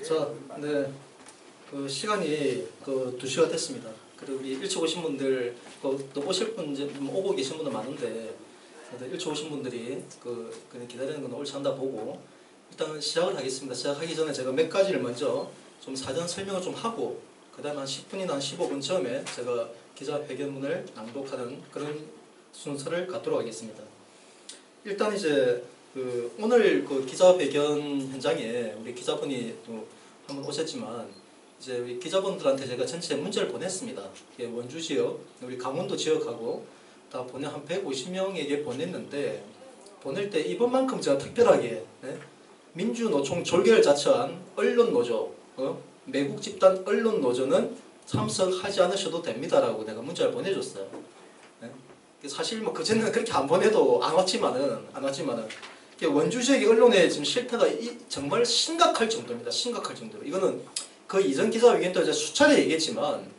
자, 네, 그 시간이 그 2시가 됐습니다. 그리고 우리 일찍 오신 분들, 또 오실 분 이제 오고 계신 분들 많은데, 일찍 오신 분들이 그냥 기다리는 건 옳지 않다 보고 일단 시작을 하겠습니다. 시작하기 전에 제가 몇 가지를 먼저 좀 사전 설명을 좀 하고, 그다음에 한 10분이나 한 15분 전에 제가 기자회견문을 낭독하는 그런 순서를 갖도록 하겠습니다. 일단 이제 오늘 기자회견 현장에 우리 기자분이 또 한번 오셨지만, 이제 우리 기자분들한테 제가 전체 문자를 보냈습니다. 원주 지역, 우리 강원도 지역하고 다 한 150명에게 보냈는데, 보낼 때 이번만큼 제가 특별하게 민주노총 졸개를 자처한 언론노조, 매국 집단 언론노조는 참석하지 않으셔도 됩니다라고 내가 문자를 보내줬어요. 사실 뭐 그전에는 그렇게 안 보내도 안 왔지만은 원주 지역의 언론의 지금 실태가 정말 심각할 정도입니다. 심각할 정도로. 이거는 그 이전 기자회견 때 수차례 얘기했지만,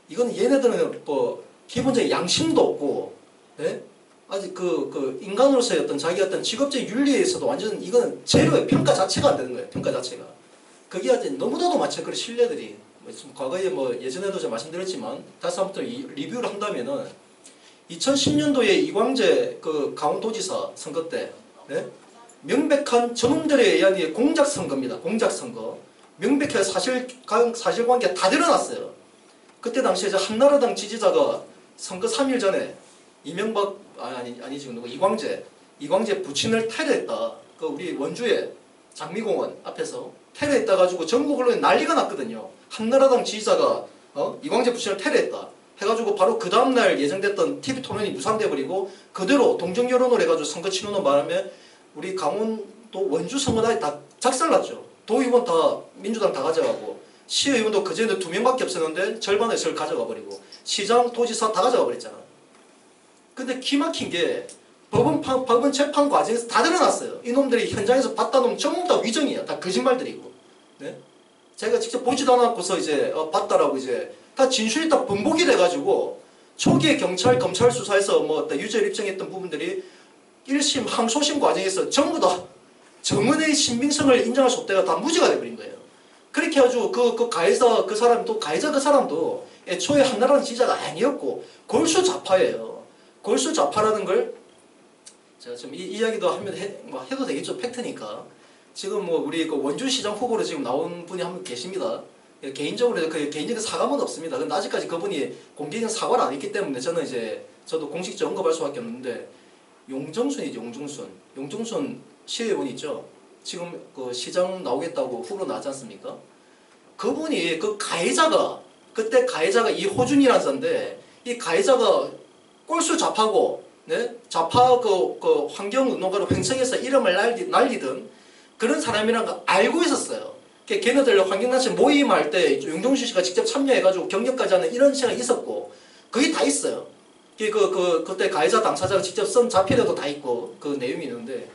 이거는 얘네들은 뭐 기본적인 양심도 없고, 아직 인간으로서의 어떤 자기 어떤 직업적 윤리에서도 완전 이거는 제로의 평가 자체가 안 되는 거예요. 평가 자체가. 그게 아직 너무나도 많죠. 그 신뢰들이. 과거에 예전에도 제가 말씀드렸지만, 다시 한번 또 리뷰를 한다면은 2010년도에 이광재 강원도지사 선거 때, 명백한 저놈들에 의한 공작 선거입니다. 공작 선거. 명백하게 사실관계 다 드러났어요. 그때 당시에 한나라당 지지자가 선거 3일 전에 이명박 이광재 부친을 테러했다. 우리 원주의 장미공원 앞에서 테러했다 가지고 전국 언론에 난리가 났거든요. 한나라당 지지자가 이광재 부친을 테러했다 해가지고 바로 그 다음날 예정됐던 TV 토론이 무산돼 버리고 그대로 동정 여론을 해가지고 선거 치르는 바람에 우리 강원도 원주 선거단이 다 작살났죠. 도의원 다 민주당 다 가져가고, 시의원도 그전에 2명밖에 없었는데 절반의 의석을 가져가 버리고, 시장, 도지사 다 가져가 버렸잖아. 근데 기막힌 게 법원 재판 과정에서 다 드러났어요. 이놈들이 현장에서 봤다 놈 전부 다 위정이야. 다 거짓말들이고. 제가 직접 보지도 않았고서 이제 봤다라고 이제 다 진술이 다 번복이 돼가지고, 초기에 경찰, 검찰 수사에서 유죄를 입증했던 부분들이 1심, 항소심 과정에서 전부 다 정은의 신빙성을 인정할 수 없다가 다 무죄가 돼버린 거예요. 그렇게 해가지고 가해자 그 사람도 애초에 한나라당 지지자가 아니었고 골수 좌파예요. 골수 좌파라는 걸 제가 지금 이 이야기도 하면 해도 되겠죠. 팩트니까. 지금 우리 원주시장 후보로 지금 나온 분이 한 분 계십니다. 개인적으로 개인적인 사과는 없습니다. 근데 아직까지 그분이 공개적인 사과를 안 했기 때문에 저도 공식적으로 언급할 수밖에 없는데, 용정순이죠. 용정순 시의원 있죠. 지금 시장 나오겠다고 후보로 나왔지 않습니까? 그분이 그때 가해자가 이호준이라는 사람인데, 이 가해자가 꼴수 좌파고, 좌파 환경운동가로 횡성해서 이름을 날리던 그런 사람이라는 거 알고 있었어요. 걔네들 환경단체 모임할 때 용정순 씨가 직접 참여해가지고 격려까지 하는 이런 시간이 있었고, 그게 다 있어요. 그때 가해자 당사자가 직접 쓴 자필에도 다 있고 그 내용이 있는데,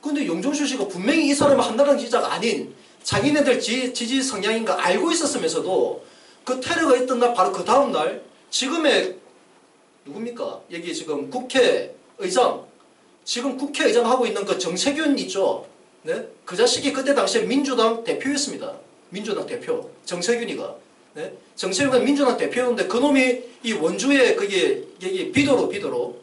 근데 용정순 씨가 분명히 이 사람은 한나라당 지지자가 아닌 자기네들 지지 성향인 거 알고 있었으면서도 그 테러가 있던 날 바로 그 다음 날 지금의 누굽니까? 여기 지금 국회의장, 지금 국회의장 하고 있는 그 정세균 있죠? 그 자식이 그때 당시에 민주당 대표였습니다. 민주당 대표 정세균이가. 정세균이 민주당 대표였는데 그놈이 이 원주에 여기 비도로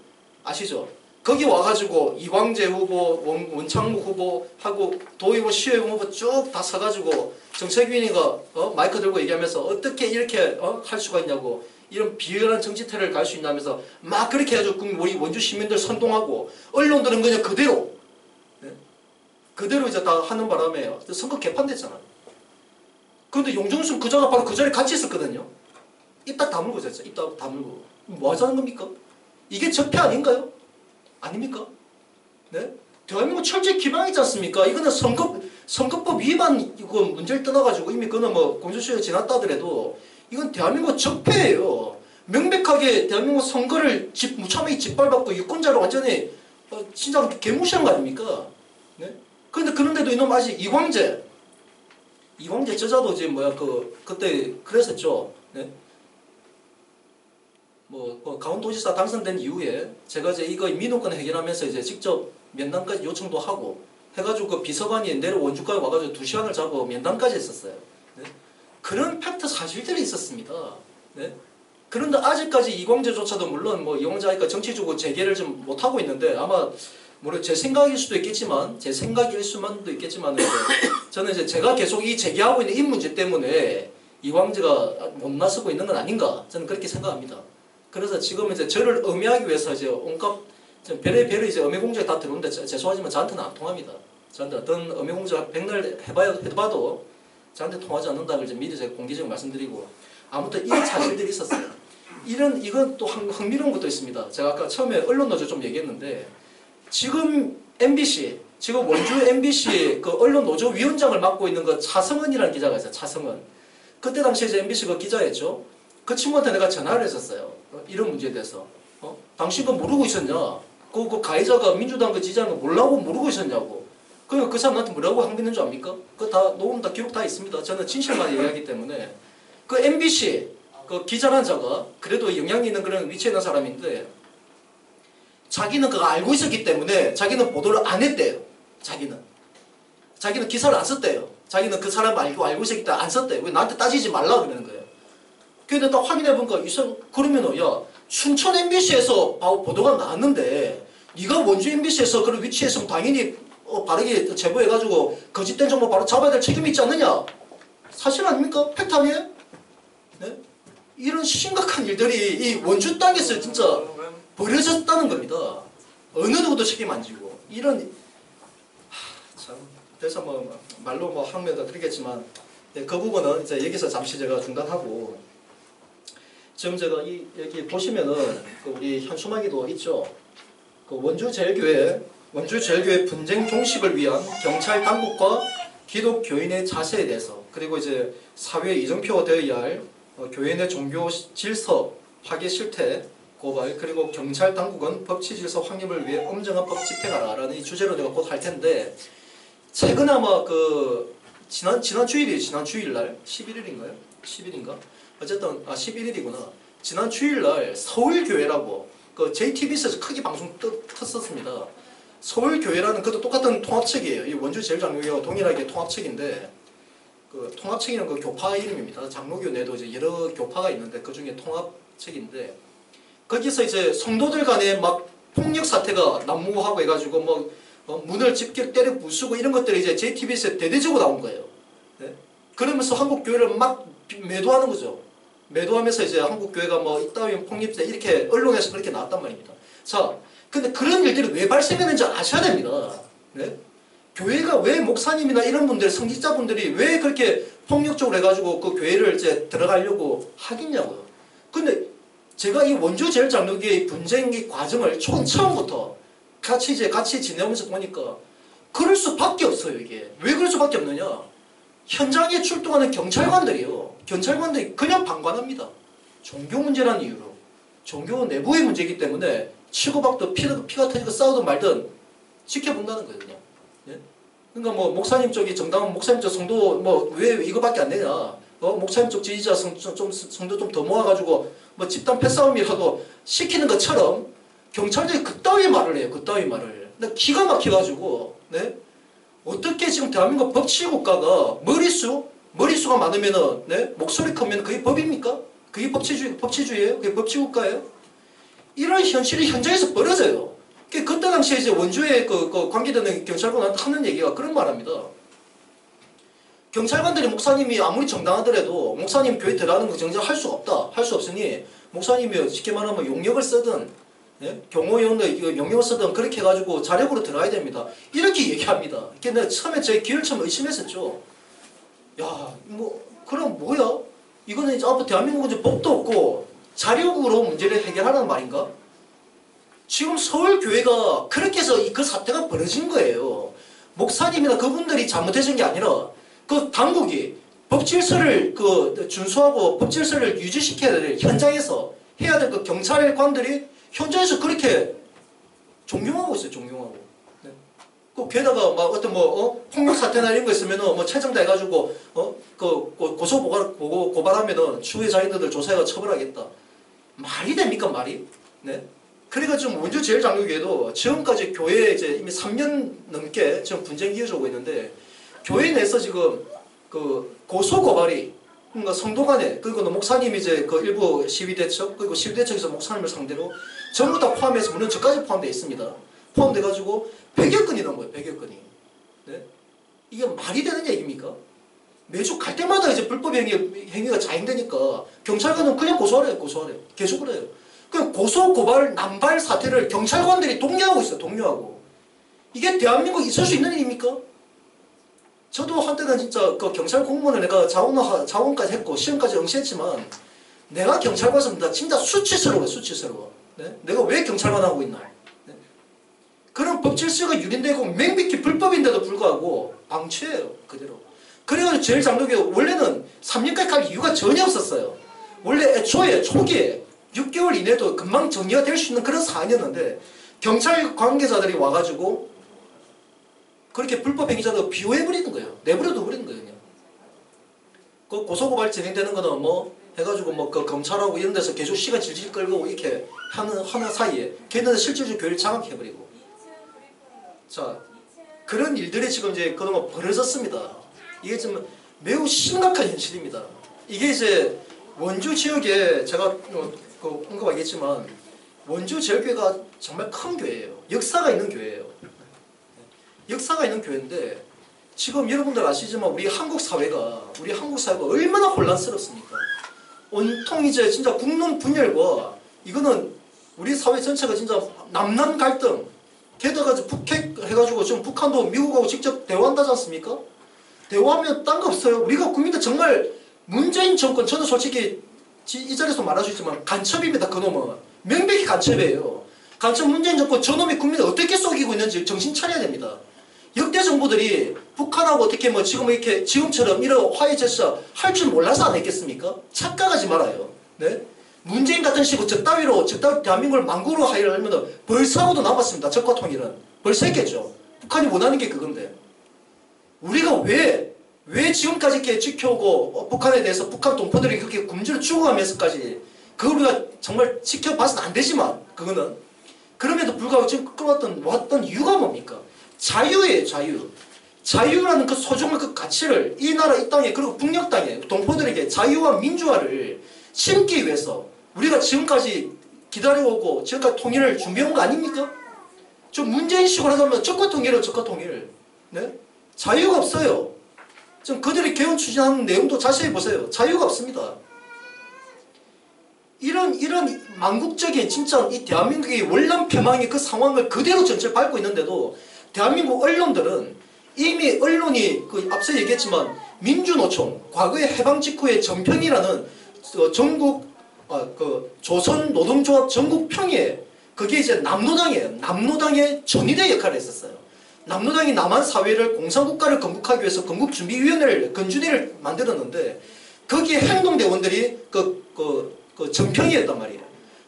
아시죠? 거기 와가지고 이광재 후보, 원창무 후보하고 도의원, 시의원 후보 쭉 다 서가지고 정세균이가 마이크 들고 얘기하면서 어떻게 이렇게 할 수가 있냐고, 이런 비열한 정치 테러를 갈 수 있냐면서 막 그렇게 해가지고 우리 원주 시민들 선동하고, 언론들은 그냥 그대로 이제 다 하는 바람에 선거 개판됐잖아. 그런데 용정순 그자가 바로 그 자리에 같이 있었거든요. 입 딱 다물고 있었죠. 입 딱 다물고. 뭐 하자는 겁니까? 이게 적폐 아닌가요? 아닙니까? 대한민국 철저히 기망이지 않습니까? 이거는 선거법 위반 이거 문제를 떠나가지고 이미 그거는 공소시효가 지났다 하더라도 이건 대한민국 적폐예요. 명백하게 대한민국 선거를 무참하게 짓밟았고 유권자를 완전히 진짜 개무시한 거 아닙니까? 그런데도 이놈 아직 이광재 저자도 이제 그때 그랬었죠. 강원도지사 당선된 이후에 제가 이제 이거 민원건 해결하면서 이제 직접 면담까지 요청도 하고 해가지고 그 비서관이 내려 원주까지 와가지고 2시간을 자고 면담까지 했었어요. 네? 그런 팩트 사실들이 있었습니다. 네? 그런데 아직까지 이광재조차도 물론 뭐 이광재가 정치적으로 재개를 좀 못하고 있는데 아마 제 생각일 수도 있겠지만 제 생각일 수만도 있겠지만 저는 이제 제가 계속 이 제기하고 있는 이 문제 때문에 이광재가 못 나서고 있는 건 아닌가 저는 그렇게 생각합니다. 그래서 지금 이제 저를 음해하기 위해서 이제 온갖 별의 이제 음해공작이 다 들어오는데 죄송하지만 저한테는 안 통합니다. 저한테 어떤 음해공작 백날 해봐도 저한테 통하지 않는다는 걸 미리 제가 공개적으로 말씀드리고 아무튼 이런 사실들이 있었어요. 이건 또 흥미로운 것도 있습니다. 제가 아까 처음에 언론노조 좀 얘기했는데 지금 MBC, 지금 원주 MBC 그 언론노조 위원장을 맡고 있는 그 차성은이라는 기자가 있어요. 차성은. 그때 당시에 이제 MBC 그 기자였죠. 그 친구한테 내가 전화를 했었어요. 이런 문제에 대해서. 당신 그거 모르고 있었냐? 그 가해자가 민주당 그 지지하는 거 몰라고 모르고 있었냐고. 그 사람 나한테 뭐라고 항변한 줄 압니까? 그거 다 녹음 다 기록 다 있습니다. 저는 진실만 얘기하기 때문에. 그 MBC 그 기자란 자가 그래도 영향이 있는 그런 위치에 있는 사람인데 자기는 그거 알고 있었기 때문에 자기는 보도를 안 했대요. 자기는 기사를 안 썼대요. 자기는 그 사람 알고 있었기 때문에 안 썼대요. 왜 나한테 따지지 말라 그러는 거예요. 근데 딱 확인해보니까 그러면은 야 춘천 MBC에서 보도가 나왔는데 네가 원주 MBC에서 그런 위치에 있으면 당연히 바르게 제보해가지고 거짓된 정보 바로 잡아야 될 책임이 있지 않느냐? 사실 아닙니까? 팩트 아니에요? 네? 이런 심각한 일들이 이 원주 땅에서 진짜 벌어졌다는 겁니다. 어느 누구도 책임 안 지고 이런 참 그래서 뭐 말로 뭐 하면 드리겠지만 네, 그 부분은 이제 여기서 잠시 제가 중단하고 지금 제가 여기 보시면은 그 우리 현수막에도 있죠. 그 원주제일교회 분쟁 종식을 위한 경찰 당국과 기독교인의 자세에 대해서 그리고 이제 사회에 이정표가 되어야 할 교회 내 종교 질서 파괴 실태 고발 그리고 경찰 당국은 법치 질서 확립을 위해 엄정한 법 집행하라라는 이 주제로 내가 곧 할 텐데 최근에 아마 그 지난 주일날 11일인가요? 10일인가? 어쨌든 11일이구나. 지난 주일날 서울교회라고 그 JTBC에서 크게 방송 떴었습니다. 서울교회라는 그것도 똑같은 통합책이에요. 이 원주제일장로교회와 동일하게 통합책인데 그 통합책이라는 그 교파 이름입니다. 장로교 내도 이제 여러 교파가 있는데 그 중에 통합책인데 거기서 이제 성도들 간에 막 폭력 사태가 난무하고 해가지고 뭐 문을 집게 때려 부수고 이런 것들이 이제 JTBC에 대대적으로 나온 거예요. 네? 그러면서 한국 교회를 막 매도하는 거죠. 매도하면서 이제 한국 교회가 뭐 이따위 폭력자 이렇게 언론에서 그렇게 나왔단 말입니다. 자, 근데 그런 일들이 왜 발생했는지 아셔야 됩니다. 네? 교회가 왜 목사님이나 이런 분들, 성직자분들이 왜 그렇게 폭력적으로 해가지고 그 교회를 이제 들어가려고 하겠냐고요. 근데 제가 이 원주제일장로교의 분쟁의 과정을 처음부터 같이 지내오면서 보니까 그럴 수밖에 없어요, 이게. 왜 그럴 수밖에 없느냐? 현장에 출동하는 경찰관들이요. 경찰관들이 그냥 방관합니다. 종교 문제라는 이유로. 종교 내부의 문제이기 때문에 치고박도 피가 터지고 싸우든 말든 지켜본다는 거예요, 그냥. 예? 그러니까 뭐 목사님 쪽이 정당한 목사님 쪽 성도 뭐 왜 이거밖에 안 되냐? 목사님 쪽 지지자 성도 좀 더 모아가지고 뭐 집단 패싸움이라도 시키는 것처럼 경찰들이 그따위 말을 해요. 그따위 말을. 근데 기가 막혀가지고 네? 어떻게 지금 대한민국 법치국가가 머리수가 많으면은 네? 목소리 크면 그게 법입니까? 그게 법치주의예요? 그게 법치국가예요? 이런 현실이 현장에서 벌어져요. 그때 당시에 이제 원주에 그 관계되는 경찰관한테 하는 얘기가 그런 말합니다. 경찰관들이 목사님이 아무리 정당하더라도 목사님 교회 들어가는 거 정작 할 수가 없다. 할 수 없으니 목사님이 쉽게 말하면 용역을 쓰든 예? 경호원들 용역을 쓰든 그렇게 해가지고 자력으로 들어가야 됩니다. 이렇게 얘기합니다. 근데 처음에 제 귀를 좀 의심했었죠. 야, 뭐 그럼 뭐야? 이거는 이제 앞으로 대한민국은 이제 법도 없고 자력으로 문제를 해결하라는 말인가? 지금 서울교회가 그렇게 해서 그 사태가 벌어진 거예요. 목사님이나 그분들이 잘못해준 게 아니라 그 당국이 법질서를 준수하고 법질서를 유지시켜야 될 현장에서 해야 될 그 경찰관들이 현장에서 그렇게 존경하고 있어요. 존경하고. 네. 그 게다가 막 어떤 폭력 사태나 이런 거 있으면은 뭐 체정다 해가지고 고소 고발하면은 추후에 자기들 조사해가 처벌하겠다. 말이 됩니까 말이? 네. 그래가지고 원주 제일장로교회도 지금까지 교회에 이제 이미 3년 넘게 지금 분쟁이 이어져 오고 있는데 교회 내에서 지금 그 고소 고발이 그러니까 성도 간에 그리고 목사님이 이제 그 일부 시위대척 그리고 시위대척에서 목사님을 상대로 전부 다 포함해서 물론 저까지 포함되어 있습니다. 포함돼가지고 100여 건이 넘어요. 100여 건이. 네? 이게 말이 되는 얘기입니까? 매주 갈 때마다 이제 불법 행위가 자행되니까 경찰관은 그냥 고소하래요. 고소하래요. 계속 그래요. 그 고소 고발 남발 사태를 경찰관들이 독려하고 있어요. 독려하고. 이게 대한민국에 있을 수 있는 일입니까? 저도 한때는 진짜 그 경찰 공무원을 내가 자원까지 했고 시험까지 응시했지만 내가 경찰관이었으면 나 진짜 수치스러워요. 수치스러워. 네? 내가 왜 경찰관 하고 있나? 네? 그런 법 질서가 유린되고 맹비키 불법인데도 불구하고 방치해요. 그대로. 그래가지고 제일장로교 원래는 3년까지 갈 이유가 전혀 없었어요. 원래 애초에 초기에 6개월 이내도 금방 정리가 될 수 있는 그런 사안이었는데 경찰 관계자들이 와가지고 그렇게 불법 행위자도 비호해버리는 거예요. 내버려둬 버리는 거예요. 그냥. 그 고소고발 진행되는 거는 뭐 해가지고 뭐 그 검찰하고 이런 데서 계속 시간 질질 끌고 이렇게 하는 사이에 걔네는 실질적으로 교회를 장악해버리고 자 그런 일들이 지금 이제 그동안 벌어졌습니다. 이게 좀 매우 심각한 현실입니다. 이게 이제 원주 지역에 제가 그 언급하겠지만 원주 제일교회가 정말 큰 교회예요. 역사가 있는 교회예요. 역사가 있는 교회인데 지금 여러분들 아시지만 우리 한국 사회가 얼마나 혼란스럽습니까? 온통 이제 진짜 국론 분열과 이거는 우리 사회 전체가 진짜 남남 갈등 게다가 북핵 해가지고 지금 북한도 미국하고 직접 대화한다지 않습니까? 대화하면 딴 거 없어요. 우리가 국민들 정말 문재인 정권 저는 솔직히 이 자리에서 말할 수 있지만 간첩입니다. 그놈은 명백히 간첩이에요. 간첩 문재인 정권 저놈이 국민을 어떻게 속이고 있는지 정신 차려야 됩니다. 역대 정부들이 북한하고 어떻게 뭐 지금 이렇게 지금처럼 이런 화해 제스처 할 줄 몰라서 안 했겠습니까? 착각하지 말아요. 네? 문재인 같은 식으로 저 따위로 대한민국을 망국으로 하려고 하면 벌써하고도 남았습니다. 적과 통일은 벌써 했겠죠. 북한이 원하는 게 그건데 우리가 왜 지금까지 이렇게 지켜오고 북한에 대해서 북한 동포들이 그렇게 굶주려 죽어가면서까지 그걸 우리가 정말 지켜봐서는 안 되지만 그거는 그럼에도 불구하고 지금 끌어왔던 이유가 뭡니까? 자유예요. 자유. 자유라는 그 소중한 그 가치를 이 나라 이 땅에 그리고 북녘 땅에 동포들에게 자유와 민주화를 심기 위해서 우리가 지금까지 기다려오고 지금까지 통일을 준비해온 거 아닙니까? 좀 문재인식으로 하자면 적과 통일은 적과 통일. 네? 자유가 없어요. 지금 그들이 개헌 추진하는 내용도 자세히 보세요. 자유가 없습니다. 이런 망국적인 진짜 이 대한민국의 월남패망의 그 상황을 그대로 전체를 밟고 있는데도 대한민국 언론들은 이미 언론이 그 앞서 얘기했지만 민주노총 과거의 해방 직후의 전평이라는 전국 그 조선노동조합 전국평의회 그게 이제 남노당이에요. 남노당의 전위대 역할을 했었어요. 남노당이 남한 사회를 공산국가를 건국하기 위해서 건국준비위원회를 건준위를 만들었는데 거기에 행동대원들이 그 전평이었단 말이에요.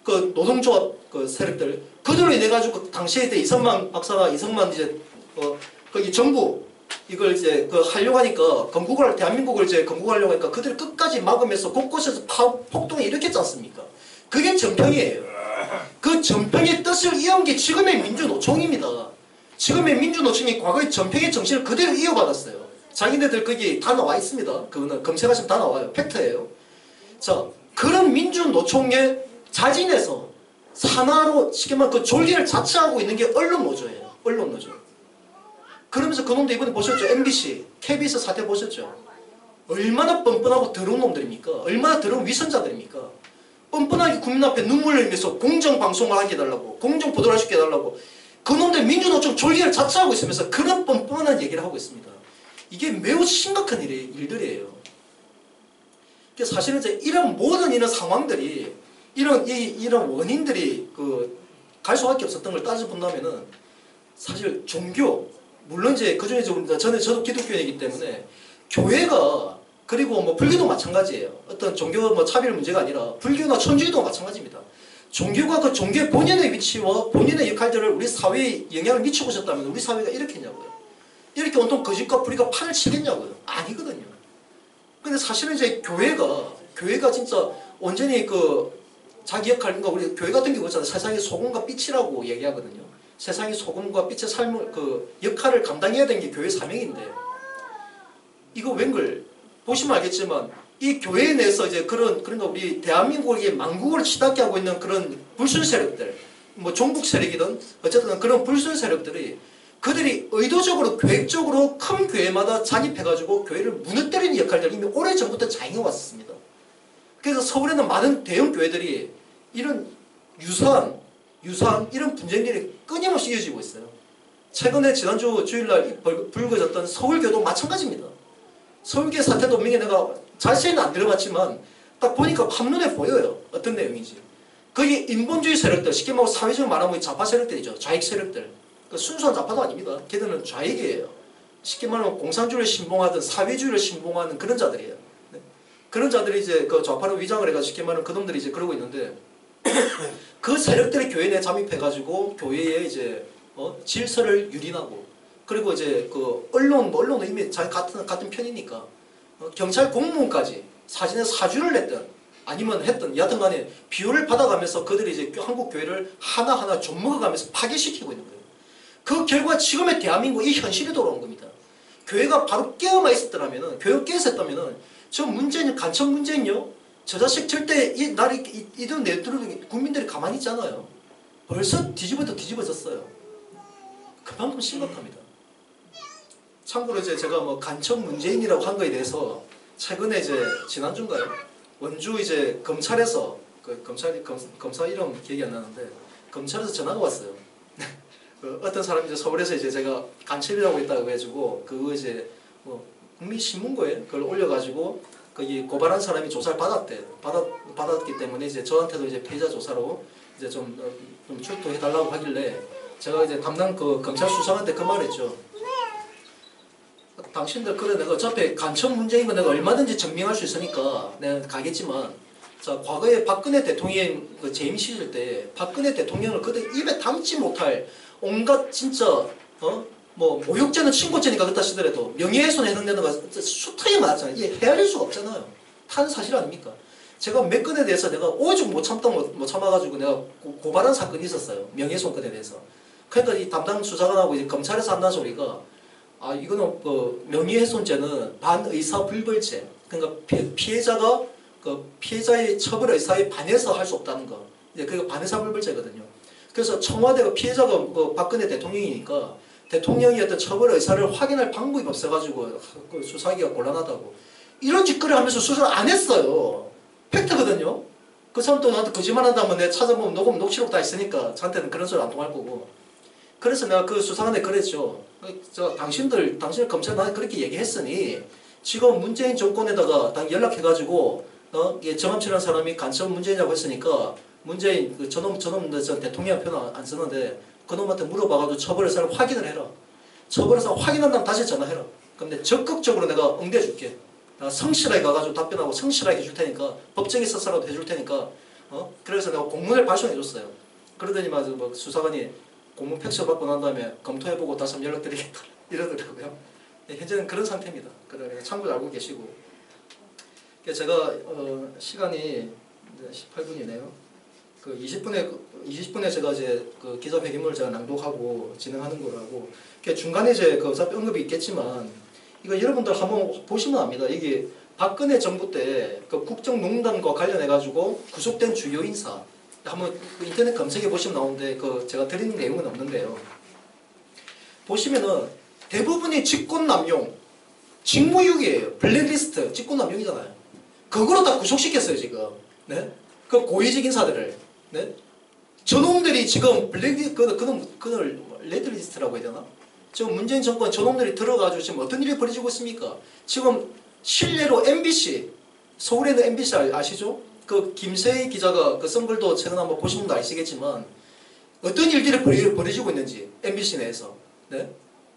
그 노동조합 그 세력들 그들로 인해 가지고 당시에 이승만 박사가 이승만 이제 거기 정부 이걸 이제 하려고 하니까 대한민국을 이제 건국하려고 하니까 그들이 끝까지 막으면서 곳곳에서 폭동이 일으켰지 않습니까? 그게 전평이에요. 그 전평의 뜻을 이어온 게 지금의 민주노총입니다. 지금의 민주노총이 과거의 전평의 정신을 그대로 이어받았어요. 자기네들 거기 다 나와 있습니다. 그거는 검색하시면 다 나와요. 팩트예요. 자, 그런 민주노총의 자진해서 산하로 쉽게 말하면 그 졸기를 자처하고 있는 게 언론노조예요. 언론노조. 그러면서 그놈도 이번에 보셨죠? MBC, KBS 사태 보셨죠? 얼마나 뻔뻔하고 더러운 놈들입니까? 얼마나 더러운 위선자들입니까? 뻔뻔하게 국민 앞에 눈물 흘리면서 공정방송을 하게 해달라고 공정보도를 하게 해달라고 그놈들 민주노총 졸기를 자처하고 있으면서 그런 뻔뻔한 얘기를 하고 있습니다. 이게 매우 심각한 일들이에요. 사실은 이제 이런 모든 이런 상황들이 이런 원인들이 갈 수밖에 없었던 걸 따져본다면은 사실 종교 물론 이제 그 중에 저도 기독교인이기 때문에 교회가 그리고 뭐 불교도 마찬가지예요. 어떤 종교 뭐 차별 문제가 아니라 불교나 천주교도 마찬가지입니다. 종교가 그 종교의 본연의 위치와 본연의 역할들을 우리 사회에 영향을 미치고 있었다면 우리 사회가 이렇게 했냐고요. 이렇게 온통 거짓과 불의가 판을 치겠냐고요. 아니거든요. 근데 사실은 이제 교회가 진짜 온전히 자기 역할, 그러니까 우리 교회 같은 경우 있잖아요. 세상의 소금과 빛이라고 얘기하거든요. 세상의 소금과 빛의 삶을, 그 역할을 감당해야 되는 게 교회 사명인데, 이거 웬걸 보시면 알겠지만, 이 교회 내에서 이제 그러니까 우리 대한민국의 만국을 치닫게 하고 있는 그런 불순 세력들, 뭐 종북 세력이든 어쨌든 그런 불순 세력들이 그들이 의도적으로 계획적으로 큰 교회마다 잔입해가지고 교회를 무너뜨리는 역할들을 이미 오래전부터 자행해왔습니다. 그래서 서울에는 많은 대형 교회들이 이런 유사한 이런 분쟁들이 끊임없이 이어지고 있어요. 최근에 지난주 주일날 불거졌던 서울교도 마찬가지입니다. 서울교 사태도 분명히 내가 자세히는 안 들어봤지만 딱 보니까 한눈에 보여요. 어떤 내용인지. 거기 인본주의 세력들, 쉽게 말하면 사회적으로 말하면 좌파 세력들이죠. 좌익 세력들. 순수한 좌파도 아닙니다. 걔들은 좌익이에요. 쉽게 말하면 공산주의를 신봉하든 사회주의를 신봉하는 그런 자들이에요. 네? 그런 자들이 이제 그 좌파로 위장을 해가지고 쉽게 말하면 그놈들이 이제 그러고 있는데 그 세력들이 교회 내에 잠입해가지고 교회에 이제 질서를 유린하고 그리고 이제 그 언론은 이미 자기 같은 편이니까 경찰 공무원까지 사진에 사주를 냈던 아니면 했던 여하튼 간에 비호를 받아가면서 그들이 이제 한국 교회를 하나하나 좀먹어가면서 파괴시키고 있는 거예요. 그 결과 지금의 대한민국 이 현실이 돌아온 겁니다. 교회가 바로 깨어만 있었더라면은, 교회가 깨어 있었다면은, 저 문재인, 간첩 문재인요, 저 자식 절대 이돈 내두르는 국민들이 가만히 있잖아요. 벌써 뒤집어졌어요. 그만큼 심각합니다. 참고로 이제 제가 뭐 간첩 문재인이라고 한 거에 대해서 최근에 이제 지난주인가요? 원주 이제 검찰에서 검사 이름 기억이 안 나는데 검찰에서 전화가 왔어요. 어떤 사람이 이제 서울에서 이제 제가 간첩이라고 했다고 해가지고 그거 이제 뭐 국민신문고에 그걸 올려가지고 거기 고발한 사람이 조사를 받았기 때문에 이제 저한테도 이제 피해자 조사로 이제 좀 출두해달라고 하길래 제가 이제 담당 그 검찰 수사관한테 그 말했죠. 당신들 그래 내가 어차피 간첩 문제인 거 내가 얼마든지 증명할 수 있으니까 내가 가겠지만 자 과거에 박근혜 대통령 그 재임 시절 때 박근혜 대통령을 그때 입에 담지 못할 온갖 진짜 뭐 모욕죄는 친고죄니까 그렇다 치더라도 명예훼손에 해당되는 거 숱하게 많았잖아요. 이게 헤아릴 수가 없잖아요. 타는 사실 아닙니까? 제가 몇 건에 대해서 내가 오죽 못 참아가지고 내가 고발한 사건이 있었어요. 명예훼손 건에 대해서. 그러니까 이 담당 수사관하고 이제 검찰에서 한다는 소리가 아 이거는 그 명예훼손죄는 반의사불벌죄. 그러니까 피해자가 그 피해자의 처벌 의사에 반해서 할 수 없다는 거. 이제 그게 반의사불벌죄거든요. 그래서 청와대가 피해자가 그 박근혜 대통령이니까 대통령이 어떤 처벌 의사를 확인할 방법이 없어가지고 그 수사하기가 곤란하다고 이런 짓거리 하면서 수사를 안 했어요. 팩트거든요. 그 사람 또 나한테 거짓말한다면 내가 찾아보면 녹취록 다 있으니까 저한테는 그런 소리 안 통할 거고. 그래서 내가 그 수사관에 그랬죠. 당신 검찰 나한테 그렇게 얘기했으니 지금 문재인 정권에다가 연락해가지고 정암치라는 사람이 간첩 문재인이라고 했으니까 문재인 그 저놈 전 대통령 표현 안 쓰는데 그놈한테 물어봐가지고 처벌 의사를 확인을 해라. 처벌 의사 확인한 다음 다시 전화해라. 그럼 내가 적극적으로 내가 응대해줄게. 내가 성실하게 가가지고 답변하고 성실하게 해줄 테니까 법정에 서서라도 해줄 테니까 그래서 내가 공문을 발송해줬어요. 그러더니 뭐 수사관이 공문 팩스 받고 난 다음에 검토해보고 다시 한번 연락드리겠다 이러더라고요. 현재는 그런 상태입니다. 그래서 참고로 알고 계시고 제가 시간이 18분이네요. 그 20분에 제가 이제 그 기자회견문을 제가 낭독하고 진행하는 거라고. 중간에 이제 그 어차피 언급이 있겠지만 이거 여러분들 한번 보시면 압니다. 이게 박근혜 정부 때 그 국정농단과 관련해 가지고 구속된 주요 인사 한번 그 인터넷 검색해 보시면 나오는데 그 제가 드리는 내용은 없는데요. 보시면은 대부분이 직권남용, 직무유기예요. 블랙리스트, 직권남용이잖아요. 그거로 다 구속시켰어요 지금. 네? 그 고위직 인사들을. 네? 저놈들이 지금 그걸 레드리스트라고 해야 되나? 지금 문재인 정권 저놈들이 들어가지고 지금 어떤 일이 벌어지고 있습니까? 지금 실례로 MBC, 서울에 있는 MBC 아시죠? 그 김세희 기자가 그 선글도 최근 한번 보신 분도 아시겠지만 어떤 일들이 벌어지고 있는지 MBC 내에서. 네?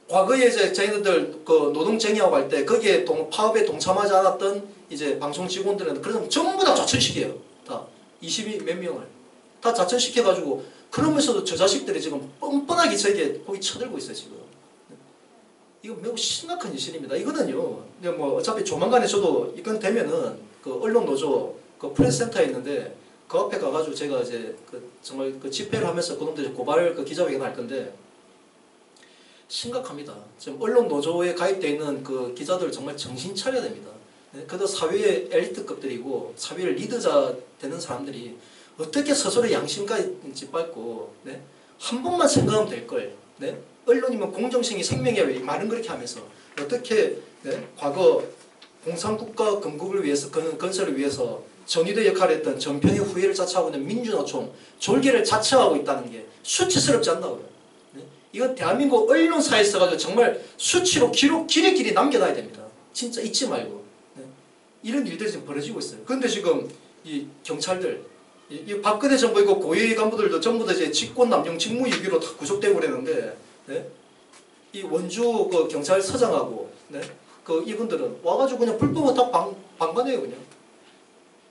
과거에 이제 저희들 그 노동쟁의하고 할 때 거기에 파업에 동참하지 않았던 이제 방송 직원들은 그래서 전부 다 좌천시켜요. 다 20몇 명을. 다 자천시켜가지고 그러면서도 저 자식들이 지금 뻔뻔하게 저에게 거기 쳐들고 있어요 지금. 이거 매우 심각한 현실입니다. 이거는요 뭐 어차피 조만간에 저도 이건 되면은 그 언론노조 그 프레스센터에 있는데 그 앞에 가가지고 제가 이제 정말 집회를 하면서 그놈들 고발 기자회견 할 건데 심각합니다. 지금 언론 노조에 가입되어 있는 기자들 정말 정신 차려야 됩니다. 그래도 사회의 엘리트급들이고 사회의 리더자 되는 사람들이 어떻게 스스로 양심까지 밟고 한 번만 생각하면 될 걸. 언론이면 공정성이 생명이야 왜 말은 그렇게 하면서 어떻게 과거 공산국가 건국을 위해서 건설을 위해서 전위대 역할을 했던 전편의 후예를 자처하고 있는 민주노총 졸개를 자처하고 있다는 게 수치스럽지 않나고요. 이건 대한민국 언론사에 있어가지고 정말 수치로 길이 남겨놔야 됩니다. 진짜 잊지 말고. 이런 일들이 지금 벌어지고 있어요. 그런데 지금 이 경찰들, 이 박근혜 정부 있고 고위 간부들도 전부 다 이제 직권남용 직무유기로 다 구속되고 그랬는데, 이 원주 경찰서장하고, 이분들은 와가지고 그냥 불법을 다 방관해요, 그냥.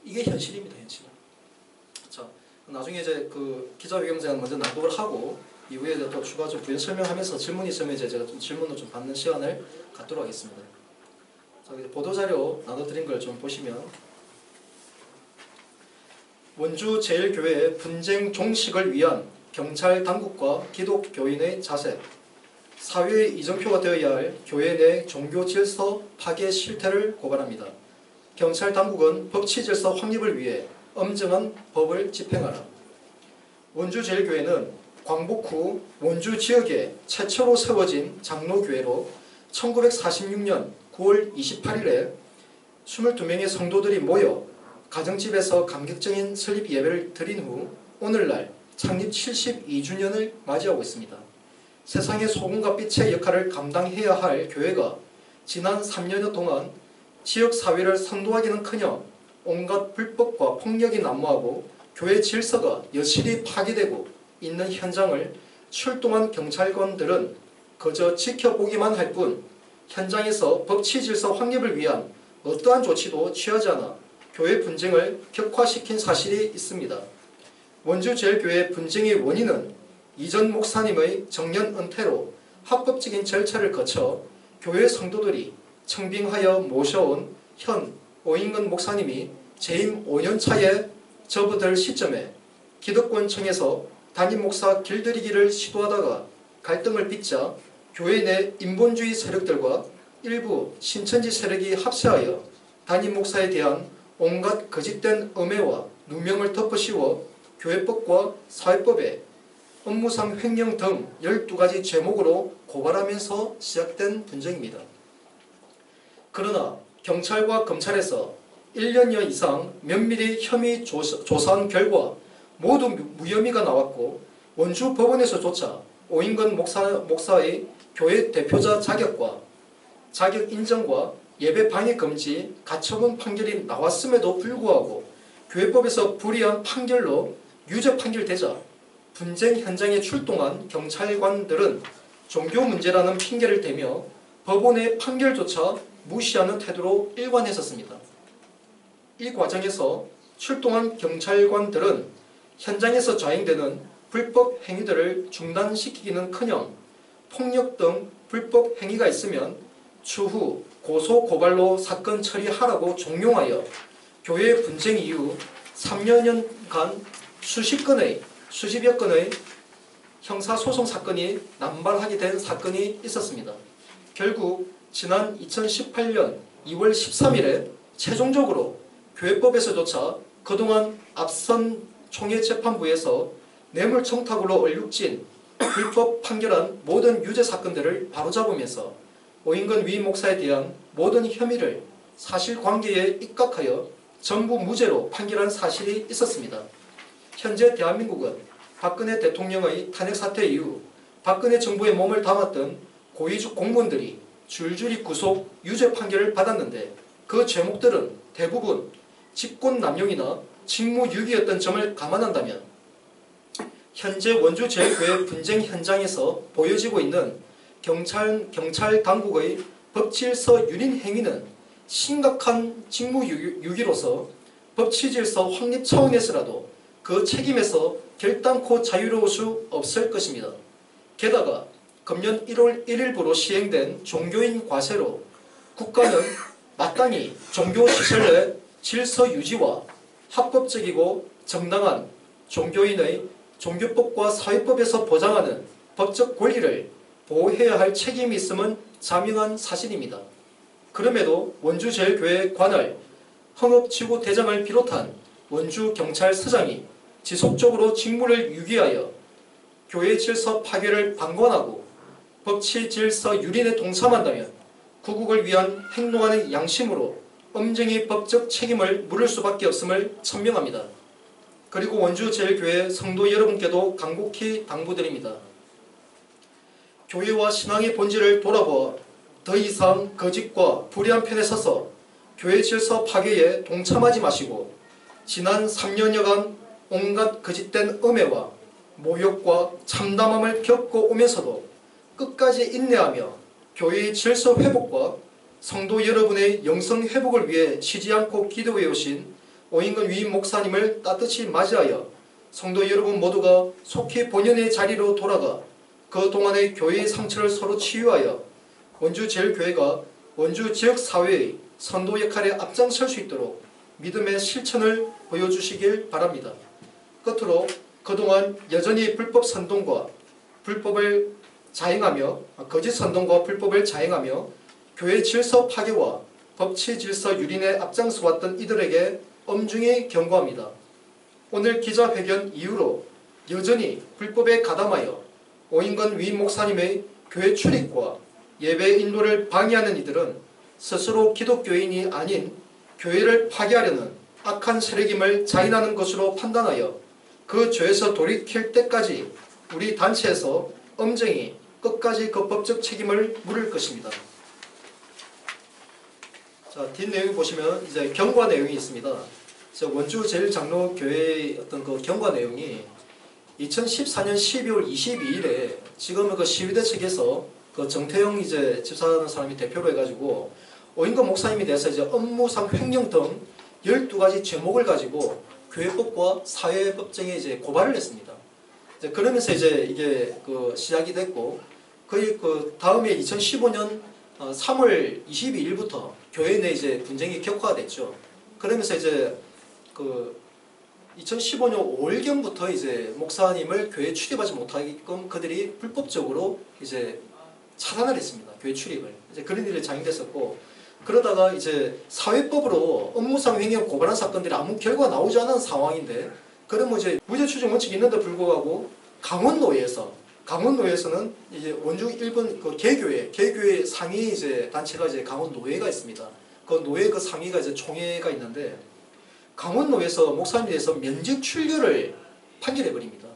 이게 현실입니다, 현실. 자, 나중에 이제 기자회견장 먼저 낭독을 하고, 이후에 또 추가 부연 설명하면서 질문이 있으면 이제 제가 좀 질문을 좀 받는 시간을 갖도록 하겠습니다. 자, 보도자료 나눠드린 걸 좀 보시면 원주 제1교회 분쟁 종식을 위한 경찰 당국과 기독교인의 자세, 사회의 이정표가 되어야 할 교회 내 종교 질서 파괴 실태를 고발합니다. 경찰 당국은 법치 질서 확립을 위해 엄정한 법을 집행하라. 원주 제1교회는 광복 후 원주 지역에 최초로 세워진 장로교회로 1946년 9월 28일에 22명의 성도들이 모여 가정집에서 감격적인 설립 예배를 드린 후 오늘날 창립 72주년을 맞이하고 있습니다. 세상의 소금과 빛의 역할을 감당해야 할 교회가 지난 3년여 동안 지역사회를 선도하기는커녕 온갖 불법과 폭력이 난무하고 교회 질서가 여실히 파괴되고 있는 현장을 출동한 경찰관들은 그저 지켜보기만 할 뿐 현장에서 법치 질서 확립을 위한 어떠한 조치도 취하지 않아 교회 분쟁을 격화시킨 사실이 있습니다. 원주 제1교회 분쟁의 원인은 이전 목사님의 정년 은퇴로 합법적인 절차를 거쳐 교회 성도들이 청빙하여 모셔온 현 오인근 목사님이 재임 5년차에 접어들 시점에 기득권층에서 담임 목사 길들이기를 시도하다가 갈등을 빚자 교회 내 인본주의 세력들과 일부 신천지 세력이 합세하여 담임 목사에 대한 온갖 거짓된 음해와 누명을 덮어씌워 교회법과 사회법에 업무상 횡령 등 12가지 죄목으로 고발하면서 시작된 분쟁입니다. 그러나 경찰과 검찰에서 1년여 이상 면밀히 혐의 조사한 결과 모두 무혐의가 나왔고 원주 법원에서조차 오인근 목사의 교회 대표자 자격과 자격 인정과 예배 방해 금지 가처분 판결이 나왔음에도 불구하고 교회법에서 불이한 판결로 유죄 판결되자 분쟁 현장에 출동한 경찰관들은 종교 문제라는 핑계를 대며 법원의 판결조차 무시하는 태도로 일관했었습니다. 이 과정에서 출동한 경찰관들은 현장에서 자행되는 불법 행위들을 중단시키기는커녕 폭력 등 불법 행위가 있으면 추후 고소 고발로 사건 처리하라고 종용하여 교회 분쟁 이후 3년간 수십여 건의 형사소송 사건이 남발하게 된 사건이 있었습니다. 결국 지난 2018년 2월 13일에 최종적으로 교회법에서조차 그동안 앞선 총회재판부에서 뇌물청탁으로 얼룩진 불법 판결한 모든 유죄 사건들을 바로잡으면서 오인근 위 목사에 대한 모든 혐의를 사실관계에 입각하여 전부 무죄로 판결한 사실이 있었습니다. 현재 대한민국은 박근혜 대통령의 탄핵사태 이후 박근혜 정부의 몸을 담았던 고위직 공무원들이 줄줄이 구속, 유죄 판결을 받았는데 그 죄목들은 대부분 직권남용이나 직무유기였던 점을 감안한다면 현재 원주 제1교회 분쟁 현장에서 보여지고 있는 경찰 당국의 법질서 유린 행위는 심각한 직무유기로서 법치질서 확립 차원에서라도 그 책임에서 결단코 자유로울 수 없을 것입니다. 게다가 금년 1월 1일부로 시행된 종교인 과세로 국가는 마땅히 종교시설 내 질서 유지와 합법적이고 정당한 종교인의 종교법과 사회법에서 보장하는 법적 권리를 보호해야 할 책임이 있음은 자명한 사실입니다. 그럼에도 원주제일교회 관할 흥업지구대장을 비롯한 원주경찰서장이 지속적으로 직무를 유기하여 교회 질서 파괴를 방관하고 법치 질서 유린에 동참한다면 구국을 위한 행동하는 양심으로 엄정히 법적 책임을 물을 수밖에 없음을 천명합니다. 그리고 원주제일교회 성도 여러분께도 간곡히 당부드립니다. 교회와 신앙의 본질을 돌아보아 더 이상 거짓과 불의한 편에 서서 교회 질서 파괴에 동참하지 마시고 지난 3년여간 온갖 거짓된 음해와 모욕과 참담함을 겪고 오면서도 끝까지 인내하며 교회의 질서 회복과 성도 여러분의 영성 회복을 위해 쉬지 않고 기도해 오신 오인근 위임 목사님을 따뜻이 맞이하여 성도 여러분 모두가 속히 본연의 자리로 돌아가 그 동안의 교회의 상처를 서로 치유하여 원주제일교회가 원주 지역사회의 선도 역할에 앞장설 수 있도록 믿음의 실천을 보여주시길 바랍니다. 끝으로 그동안 여전히 불법 선동과 불법을 자행하며 거짓 선동과 불법을 자행하며 교회 질서 파괴와 법치 질서 유린에 앞장서 왔던 이들에게 엄중히 경고합니다. 오늘 기자회견 이후로 여전히 불법에 가담하여 오인근 위임 목사님의 교회 출입과 예배 인도를 방해하는 이들은 스스로 기독교인이 아닌 교회를 파괴하려는 악한 세력임을 자인하는 것으로 판단하여 그 죄에서 돌이킬 때까지 우리 단체에서 엄정히 끝까지 그 법적 책임을 물을 것입니다. 자, 뒷내용 보시면 이제 경과 내용이 있습니다. 원주제일장로교회의 어떤 그 경과 내용이 2014년 12월 22일에 지금은 그 시위대 측에서 그 정태영 이제 집사라는 사람이 대표로 해가지고 오인근 목사님에 대해서 이제 업무상 횡령 등 12가지 제목을 가지고 교회법과 사회법정에 이제 고발을 했습니다. 이제 그러면서 이제 이게 그 시작이 됐고 거의 그 다음에 2015년 3월 22일부터 교회 내 이제 분쟁이 격화됐죠. 그러면서 이제 그 2015년 5월경부터 이제 목사님을 교회에 출입하지 못하게끔 그들이 불법적으로 이제 차단을 했습니다. 교회 출입을. 이제 그런 일이 장행됐었고, 그러다가 이제 사회법으로 업무상 횡령 고발한 사건들이 아무 결과가 나오지 않은 상황인데, 그러면 이제 무죄 추정 원칙이 있는데 불구하고 강원노회에서는 이제 원주 일본 그 개교회 상위 이제 단체가 이제 강원노회가 있습니다. 그 노회 그 상위가 이제 총회가 있는데, 강원노회에서 목사님에 대해서 면직 출교를 판결해 버립니다.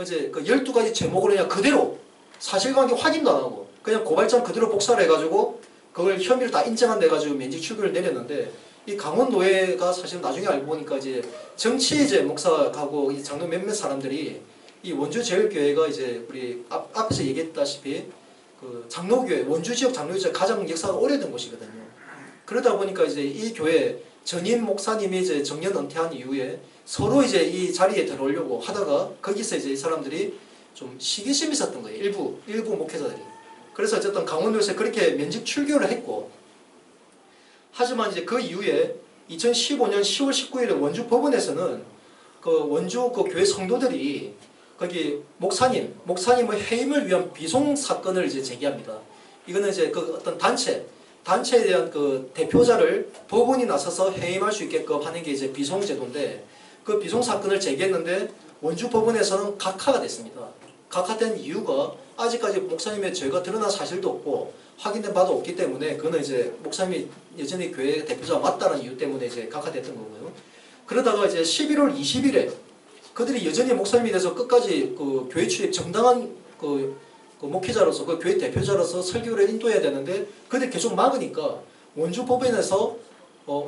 이제 그 12가지 제목을 그냥 그대로 사실관계 확인도 안 하고 그냥 고발장 그대로 복사를 해가지고 그걸 혐의를 다 인정한 데 가지고 면직 출교를 내렸는데, 이 강원노회가 사실 나중에 알고 보니까 이제 정치 이제 목사하고 이 장로 몇몇 사람들이 이 원주제일교회가 이제 우리 앞에서 얘기했다시피 그 장로교회, 원주 지역 장로교회 가장 역사가 오래된 곳이거든요. 그러다 보니까 이제 이 교회 전임 목사님이 이제 정년 은퇴한 이후에 서로 이제 이 자리에 들어오려고 하다가 거기서 이제 이 사람들이 좀 시기심이 있었던 거예요. 일부 목회자들이. 그래서 어쨌든 강원도에서 그렇게 면직 출교를 했고, 하지만 이제 그 이후에 2015년 10월 19일에 원주 법원에서는 그 원주 그 교회 성도들이 거기 목사님의 해임을 위한 비송 사건을 이제 제기합니다. 이거는 이제 그 어떤 단체에 대한 그 대표자를 법원이 나서서 해임할 수 있게끔 하는 게 이제 비송 제도인데, 그 비송 사건을 제기했는데 원주 법원에서는 각하가 됐습니다. 각하된 이유가 아직까지 목사님의 죄가 드러난 사실도 없고 확인된 바도 없기 때문에, 그거는 이제 목사님이 여전히 교회 대표자가 맞다는 이유 때문에 이제 각하됐던 거고요. 그러다가 이제 11월 20일에 그들이 여전히 목사님에 대해서 끝까지 그 교회 출입 정당한 그 목회자로서 그 교회 대표자로서 설교를 인도해야 되는데 그들이 계속 막으니까 원주 법원에서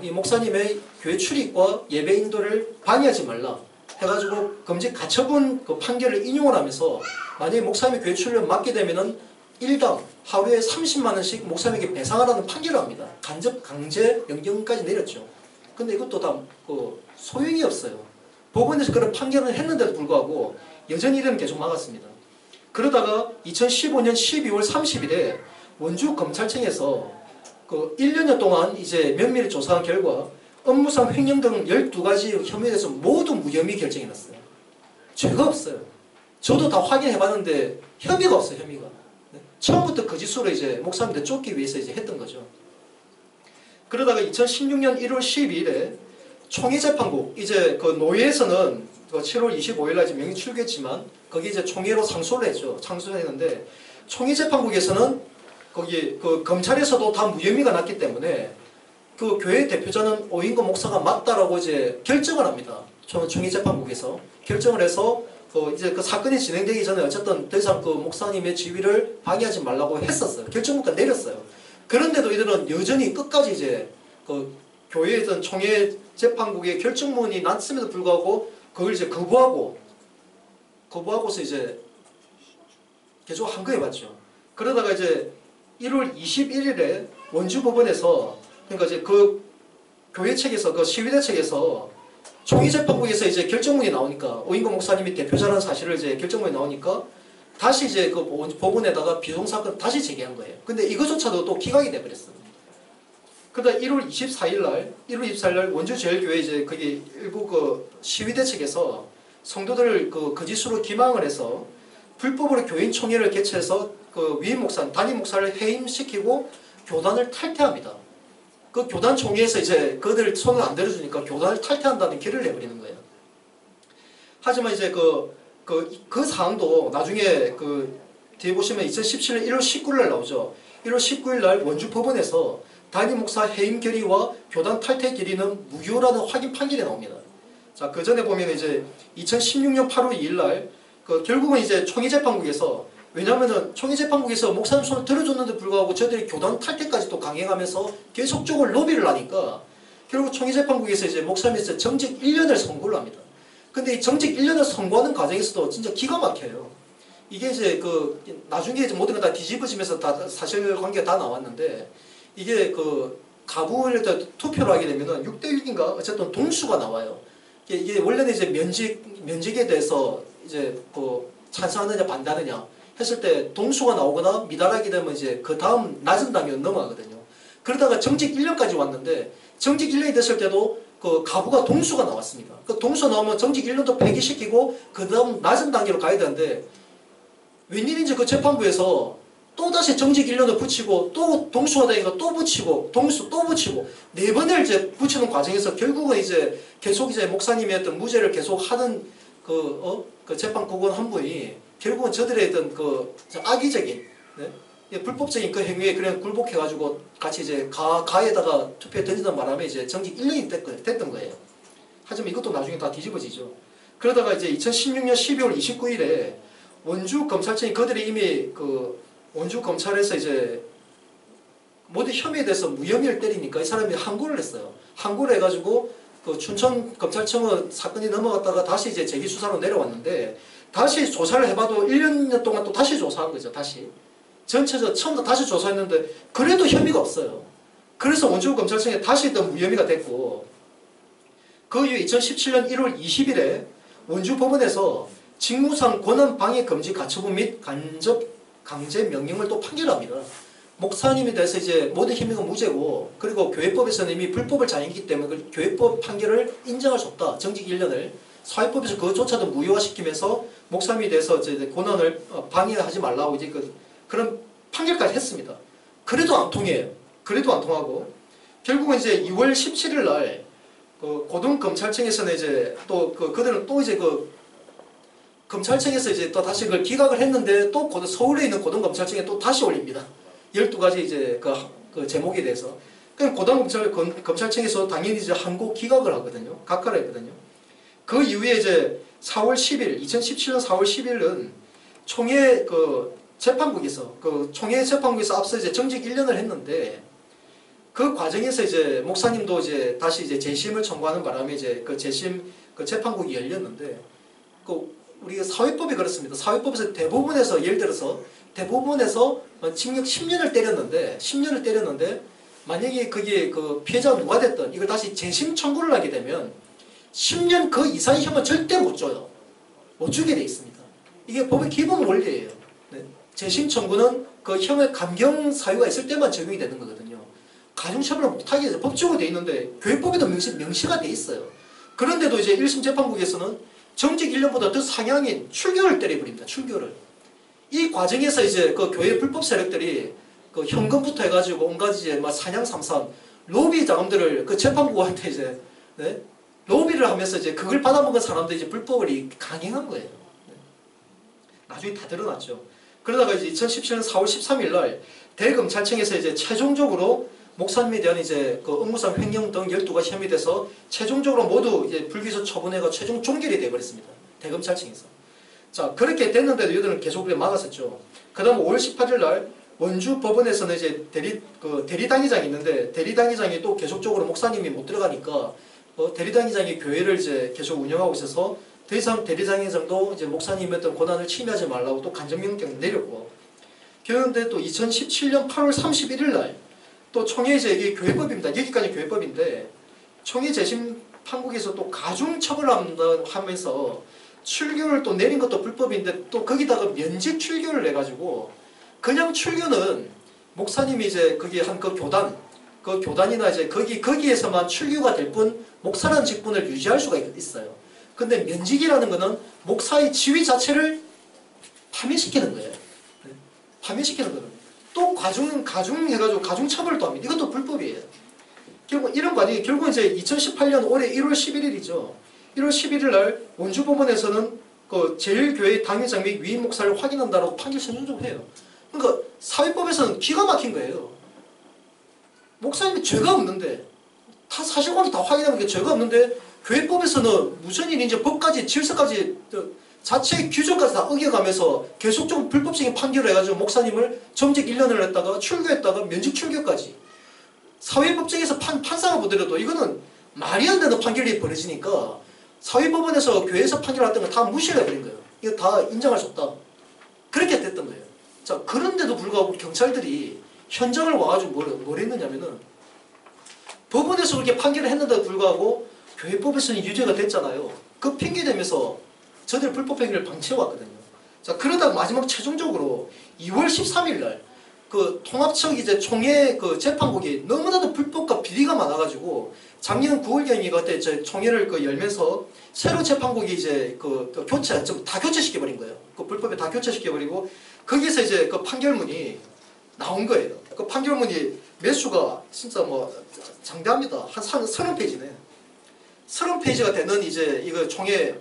이 목사님의 교회 출입과 예배 인도를 방해하지 말라 해가지고 금지 가처분 그 판결을 인용을 하면서, 만약에 목사님이 교회 출입을 막게 되면은 일당 하루에 30만 원씩 목사님에게 배상하라는 판결을 합니다. 간접 강제 명령까지 내렸죠. 근데 이것도 다 그 소용이 없어요. 법원에서 그런 판결을 했는데도 불구하고 여전히 이들은 계속 막았습니다. 그러다가 2015년 12월 30일에 원주 검찰청에서 그 1년여 동안 이제 면밀히 조사한 결과 업무상 횡령 등 12가지 혐의에 대해서 모두 무혐의 결정이 났어요. 죄가 없어요. 저도 다 확인해봤는데 혐의가 없어요. 혐의가. 처음부터 거짓으로 이제 목사님들 쫓기 위해서 이제 했던 거죠. 그러다가 2016년 1월 12일에 총회재판국, 이제 그 노예에서는 7월 25일날 이제 명의 출교했지만 거기 이제 총회로 상소를 했죠. 상소를 했는데 총회재판국에서는 거기 그 검찰에서도 다 무혐의가 났기 때문에 그 교회 대표자는 오인거 목사가 맞다라고 이제 결정을 합니다. 총회재판국에서 결정을 해서 이제 그 사건이 진행되기 전에 어쨌든 더 이상 그 목사님의 지위를 방해하지 말라고 했었어요. 결정부터 내렸어요. 그런데도 이들은 여전히 끝까지 이제 그 교회에선 총회 재판국의 결정문이 났음에도 불구하고 그걸 이제 거부하고서 이제 계속 한 거에 맞죠. 그러다가 이제 1월 21일에 원주법원에서 그러니까 이제 그 교회 측에서 그 시위대 측에서 총회재판국에서 이제 결정문이 나오니까 오인거 목사님이 대표자라는 사실을 이제 결정문이 나오니까 다시 이제 그 법원에다가 비동사건 다시 제기한 거예요. 근데 이거조차도 또 기각이 돼버렸어요. 그러다 1월 24일 원주제일교회 이제 거기 일부 그 시위대 측에서 성도들을 그 거짓으로 기망을 해서 불법으로 교인 총회를 개최해서 그 위임 목사, 담임 목사를 해임시키고 교단을 탈퇴합니다. 그 교단 총회에서 이제 그들 손을 안 대려주니까 교단을 탈퇴한다는 길을 내버리는 거예요. 하지만 이제 그 사항도 나중에 그 뒤에 보시면 2017년 1월 19일 날 나오죠. 1월 19일 날 원주 법원에서 담임 목사 해임 결의와 교단 탈퇴 결의는 무효라는 확인 판결이 나옵니다. 자, 그 전에 보면 이제 2016년 8월 2일 날 결국은 이제 총회재판국에서 왜냐면은 총회재판국에서 목사님 손을 들어줬는데 불구하고 저들이 교단 탈퇴까지 또 강행하면서 계속적으로 로비를 하니까 결국 총회재판국에서 이제 목사님에서 정직 1년을 선고를 합니다. 근데 이 정직 1년을 선고하는 과정에서도 진짜 기가 막혀요. 이게 이제 그 나중에 이제 모든 거 다 뒤집어지면서 다 사실관계가 다 나왔는데 이게 그 가부를 투표를 하게 되면은 6대6인가 어쨌든 동수가 나와요. 이게 원래는 이제 면직에 대해서 이제 그 찬성하느냐 반대하느냐 했을 때 동수가 나오거나 미달하게 되면 이제 그 다음 낮은 단계로 넘어가거든요. 그러다가 정직 1년까지 왔는데 정직 1년이 됐을 때도 그 가부가 동수가 나왔습니다. 그 동수 나오면 정직 1년도 폐기시키고 그 다음 낮은 단계로 가야 되는데 웬일인지 그 재판부에서 또다시 정직 1년을 붙이고 또 동수가 되니까 또 붙이고 동수 또 붙이고 4번을 이제 붙이는 과정에서 결국은 이제 계속 이제 목사님이 했던 무죄를 계속 하는 그 재판국원 한 분이 결국은 저들의 어떤 그 악의적인 불법적인 그 행위에 그냥 굴복해가지고 같이 이제 가에다가 투표에 던지는 바람에 이제 정직 1년이 됐던 거예요. 하지만 이것도 나중에 다 뒤집어지죠. 그러다가 이제 2016년 12월 29일에 원주 검찰청이 그들이 이미 그 원주 검찰에서 이제 모든 혐의에 대해서 무혐의를 때리니까 이 사람이 항고를 했어요. 항고를 해가지고 그 춘천 검찰청은 사건이 넘어갔다가 다시 이제 재기 수사로 내려왔는데 다시 조사를 해봐도 1년 동안 또 다시 조사한 거죠. 다시 전체적으로 처음부터 다시 조사했는데 그래도 혐의가 없어요. 그래서 원주 검찰청에 다시 또 무혐의가 됐고 그 이후 2017년 1월 20일에 원주 법원에서 직무상 권한방해 금지 가처분 및 강제 명령을 또 판결합니다. 목사님에 대해서 이제 모든 혐의가 무죄고 그리고 교회법에서는 이미 불법을 자행했기 때문에 그 교회법 판결을 인정할 수 없다. 정직 1년을 사회법에서 그것조차도 무효화시키면서 목사님에 대해서 이제 권한을 방해하지 말라고 이제 그런 판결까지 했습니다. 그래도 안 통해요. 그래도 안 통하고 결국은 이제 2월 17일 날 그 고등검찰청에서는 이제 또 그들은 또 이제 검찰청에서 이제 또 다시 그걸 기각을 했는데 또 서울에 있는 고등검찰청에 또 다시 올립니다. 12가지 이제 그 제목에 대해서. 그럼 고등검찰청에서 당연히 이제 항고 기각을 하거든요. 각하를 했거든요. 그 이후에 이제 4월 10일, 2017년 4월 10일은 총회 재판국에서 총회 재판국에서 앞서 이제 정직 1년을 했는데 그 과정에서 이제 목사님도 이제 다시 이제 재심을 청구하는 바람에 이제 그 재심 재판국이 열렸는데 우리가 사회법이 그렇습니다. 사회법에서 대법원에서 예를 들어서 대법원에서 징역 10년을 때렸는데 만약에 그게 그 피해자가 누가 됐든 이걸 다시 재심 청구를 하게 되면 10년 그 이상의 형은 절대 못 줘요. 못 주게 돼 있습니다. 이게 법의 기본 원리예요. 네. 재심 청구는 그 형의 감경 사유가 있을 때만 적용이 되는 거거든요. 가중처벌을 못하게 이제 법적으로 돼 있는데 교회법에도 명시가 돼 있어요. 그런데도 이제 1심 재판국에서는 정직 1년보다 더 상향인 출교를 때려버립니다. 출교를. 이 과정에서 이제 그 교회 불법 세력들이 그 현금부터 해가지고 온갖 이제 막 사냥 삼삼 로비 자금들을 그 재판국한테 이제 네? 로비를 하면서 이제 그걸 받아먹은 사람들이 이제 불법을 강행한 거예요. 네. 나중에 다 드러났죠. 그러다가 이제 2017년 4월 13일 날 대검찰청에서 이제 최종적으로 목사님에 대한 이제 그 업무상 횡령 등 12가지 혐의 돼서 최종적으로 모두 이제 불기소 처분해가 최종 종결이 되어버렸습니다. 대검찰청에서. 자, 그렇게 됐는데도 이들은 계속 막았었죠. 그 다음 5월 18일 날 원주 법원에서는 이제 대리당의장이 있는데 대리당의장이 또 계속적으로 목사님이 못 들어가니까 대리당의장이 교회를 이제 계속 운영하고 있어서 더 이상 대리당의장도 이제 목사님의 어떤 권한을 침해하지 말라고 또 간접명령을 내렸고 그런데 또 2017년 8월 31일 날 또 총회 이제 이게 교회법입니다. 여기까지 교회법인데 총회 재심 판국에서 또 가중 처벌한다 하면서 출교를 또 내린 것도 불법인데 또 거기다가 면직 출교를 내가지고 그냥 출교는 목사님이 이제 거기 한 그 교단이나 이제 거기에서만 출교가 될 뿐 목사라는 직분을 유지할 수가 있어요. 근데 면직이라는 거는 목사의 지위 자체를 파멸시키는 거예요. 파멸시키는 거는. 또 가중해가지고 가중처벌도 합니다. 이것도 불법이에요. 결국 이런 과정이 결국 이제 2018년 올해 1월 11일이죠. 1월 11일 날 원주법원에서는 그 제1교회 당회장 및 위임 목사를 확인한다라고 판결 선정적으로 해요. 그러니까 사회법에서는 기가 막힌 거예요. 목사님이 죄가 없는데 다 사실관계 다 확인하는 게 죄가 없는데 교회법에서는 무슨 이제 법까지 질서까지 자체의 규정까지 다 어겨가면서 계속적으로 불법적인 판결을 해가지고 목사님을 정직 1년을 했다가 출교했다가 면직 출교까지 사회법정에서 판사가 보더라도 이거는 말이 안 되는 판결이 벌어지니까 사회법원에서 교회에서 판결했던 거 다 무시를 해버린 거예요. 이거 다 인정할 수 없다. 그렇게 됐던 거예요. 자, 그런데도 불구하고 경찰들이 현장을 와가지고 뭘 했느냐면은 법원에서 그렇게 판결을 했는데도 불구하고 교회법에서는 유죄가 됐잖아요. 그 핑계 대면서 저들 불법 행위를 방치해왔거든요. 자, 그러다가 마지막 최종적으로 2월 13일 날 그 통합청 이제 총회 그 재판국이 너무나도 불법과 비리가 많아가지고 작년 9월경인가 그때 저 총회를 그 열면서 새로 재판국이 이제 그 교체 다 교체시켜버린 거예요. 그 불법에 다 교체시켜버리고 거기서 이제 그 판결문이 나온 거예요. 그 판결문이 매수가 진짜 뭐 장대합니다. 한 30페이지네. 30페이지가 되는 이제 이거 총회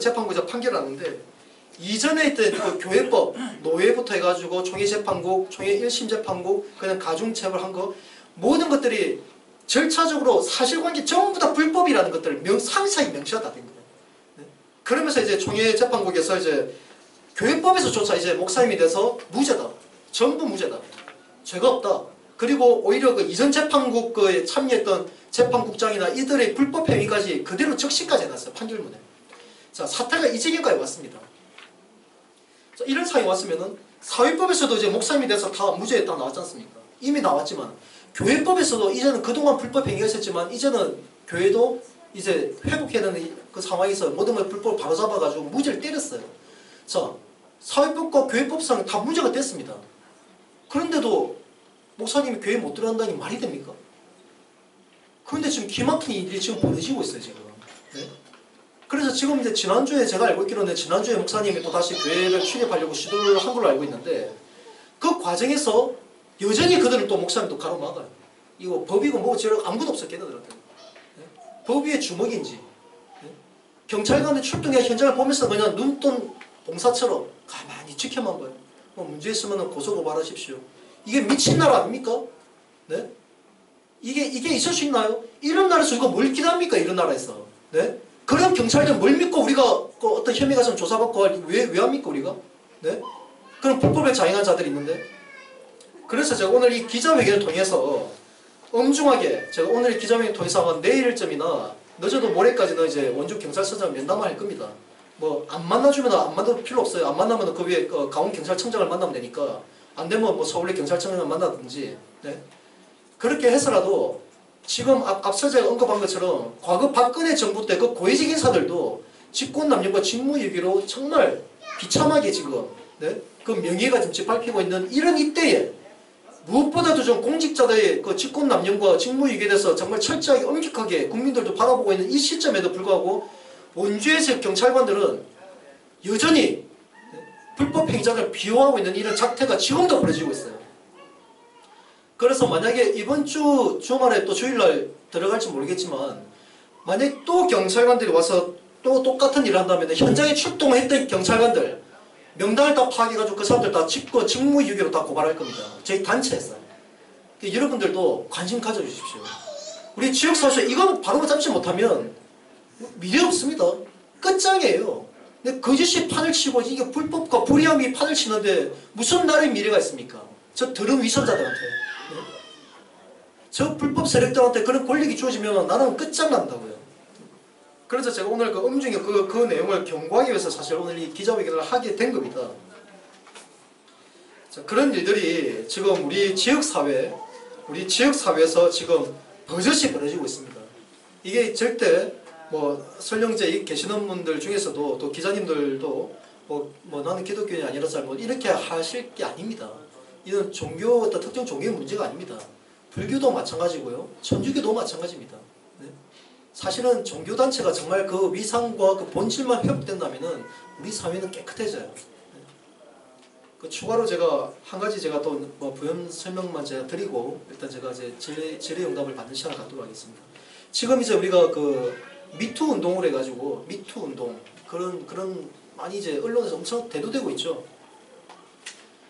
재판국에서 판결하는데 이전에 있던 그 교회법, 노예부터 해가지고 총회 재판국, 총회 1심 재판국, 그냥 가중처벌한 거 모든 것들이 절차적으로 사실관계 전부 다 불법이라는 것들을 상세하게 명시가 다 된 거예요. 네? 그러면서 이제 총회 재판국에서 이제 교회법에서조차 이제 목사님이 돼서 무죄다. 전부 무죄다. 죄가 없다. 그리고 오히려 그 이전 재판국에 참여했던 재판국장이나 이들의 불법 행위까지 그대로 적시까지 해놨어요. 판결문에. 자, 사태가 이 지경까지 왔습니다. 자, 이런 상황이 왔으면은 사회법에서도 이제 목사님이 돼서 다 무죄했다 나왔지 않습니까? 이미 나왔지만 교회법에서도 이제는 그동안 불법 행위가 있었지만 이제는 교회도 이제 회복해야 되는 그 상황에서 모든 걸 불법을 바로잡아가지고 무죄를 때렸어요. 자, 사회법과 교회법상 다 무죄가 됐습니다. 그런데도 목사님이 교회 못 들어간다니 말이 됩니까? 그런데 지금 기막힌 일이 지금 벌어지고 있어요, 지금. 네? 그래서 지금 이제 지난주에 제가 알고 있기로는 지난주에 목사님이 또 다시 교회를 출입하려고 시도를 한 걸로 알고 있는데 그 과정에서 여전히 그들은 또 목사님도 가로막아요. 이거 법이고 뭐고 지금 아무것도 없어 걔네들한테. 네? 법 위에 주먹인지 네? 경찰관이 출동해 현장을 보면서 그냥 눈뜬 봉사처럼 가만히 지켜만 봐요. 뭐 문제 있으면 고소고발하십시오. 이게 미친 나라 아닙니까? 네? 이게 있을 수 있나요? 이런 나라에서 이거 뭘 기대합니까? 이런 나라에서. 네? 그럼 경찰들 뭘 믿고 우리가 그 어떤 혐의가 있으면 조사받고 왜 합니까 우리가? 네? 그럼 불법에 자행한 자들이 있는데 그래서 제가 오늘 이 기자회견을 통해서 엄중하게 제가 오늘 이 기자회견을 통해서 아마 내일쯤이나 늦어도 모레까지는 이제 원주 경찰서장 면담을 할 겁니다. 뭐 안 만나주면 안 만나도 필요 없어요. 안 만나면 그 위에 강원경찰청장을 만나면 되니까 안 되면 뭐 서울의 경찰청장을 만나든지 네? 그렇게 해서라도 지금 앞서 제가 언급한 것처럼 과거 박근혜 정부 때 그 고위직 인사들도 직권남용과 직무유기로 정말 비참하게 지금 네? 그 명예가 지금 짓밟히고 있는 이런 이때에 무엇보다도 좀 공직자들의 그 직권남용과 직무유기에 대해서 정말 철저하게 엄격하게 국민들도 바라보고 있는 이 시점에도 불구하고 원주에서 경찰관들은 여전히 불법 행위자를 비호하고 있는 이런 작태가 지금도 벌어지고 있어요. 그래서 만약에 이번 주 주말에 또 주일날 들어갈지 모르겠지만 만약에 또 경찰관들이 와서 또 똑같은 일을 한다면 현장에 출동했던 경찰관들 명단을 다 파악해가지고 그 사람들 다 직무유기로 다 고발할 겁니다. 저희 단체에서. 여러분들도 관심 가져주십시오. 우리 지역사회에서 이거 바로 잡지 못하면 미래 없습니다. 끝장이에요. 근데 거짓이 판을 치고 이게 불법과 불의함이 판을 치는데 무슨 나라의 미래가 있습니까? 저 더러운 위선자들한테. 저 불법 세력들한테 그런 권력이 주어지면 나라는 끝장난다고요. 그래서 제가 오늘 그 음중에 그 내용을 경고하기 위해서 사실 오늘 이 기자회견을 하게 된 겁니다. 자, 그런 일들이 지금 우리 지역사회에서 지금 버젓이 벌어지고 있습니다. 이게 절대 뭐 설령제 계시는 분들 중에서도 또 기자님들도 뭐 나는 기독교인이 아니라서 뭐 이렇게 하실 게 아닙니다. 이건 종교 어떤 특정 종교의 문제가 아닙니다. 불교도 마찬가지고요. 천주교도 마찬가지입니다. 네? 사실은 종교단체가 정말 그 위상과 그 본질만 회복된다면은 우리 사회는 깨끗해져요. 네? 그 추가로 제가 한 가지 제가 또 뭐 부연 설명만 제가 드리고 일단 제가 이제 질의응답을 받는 시간을 갖도록 하겠습니다. 지금 이제 우리가 그 미투 운동을 해가지고 미투 운동 그런 많이 이제 언론에서 엄청 대두되고 있죠.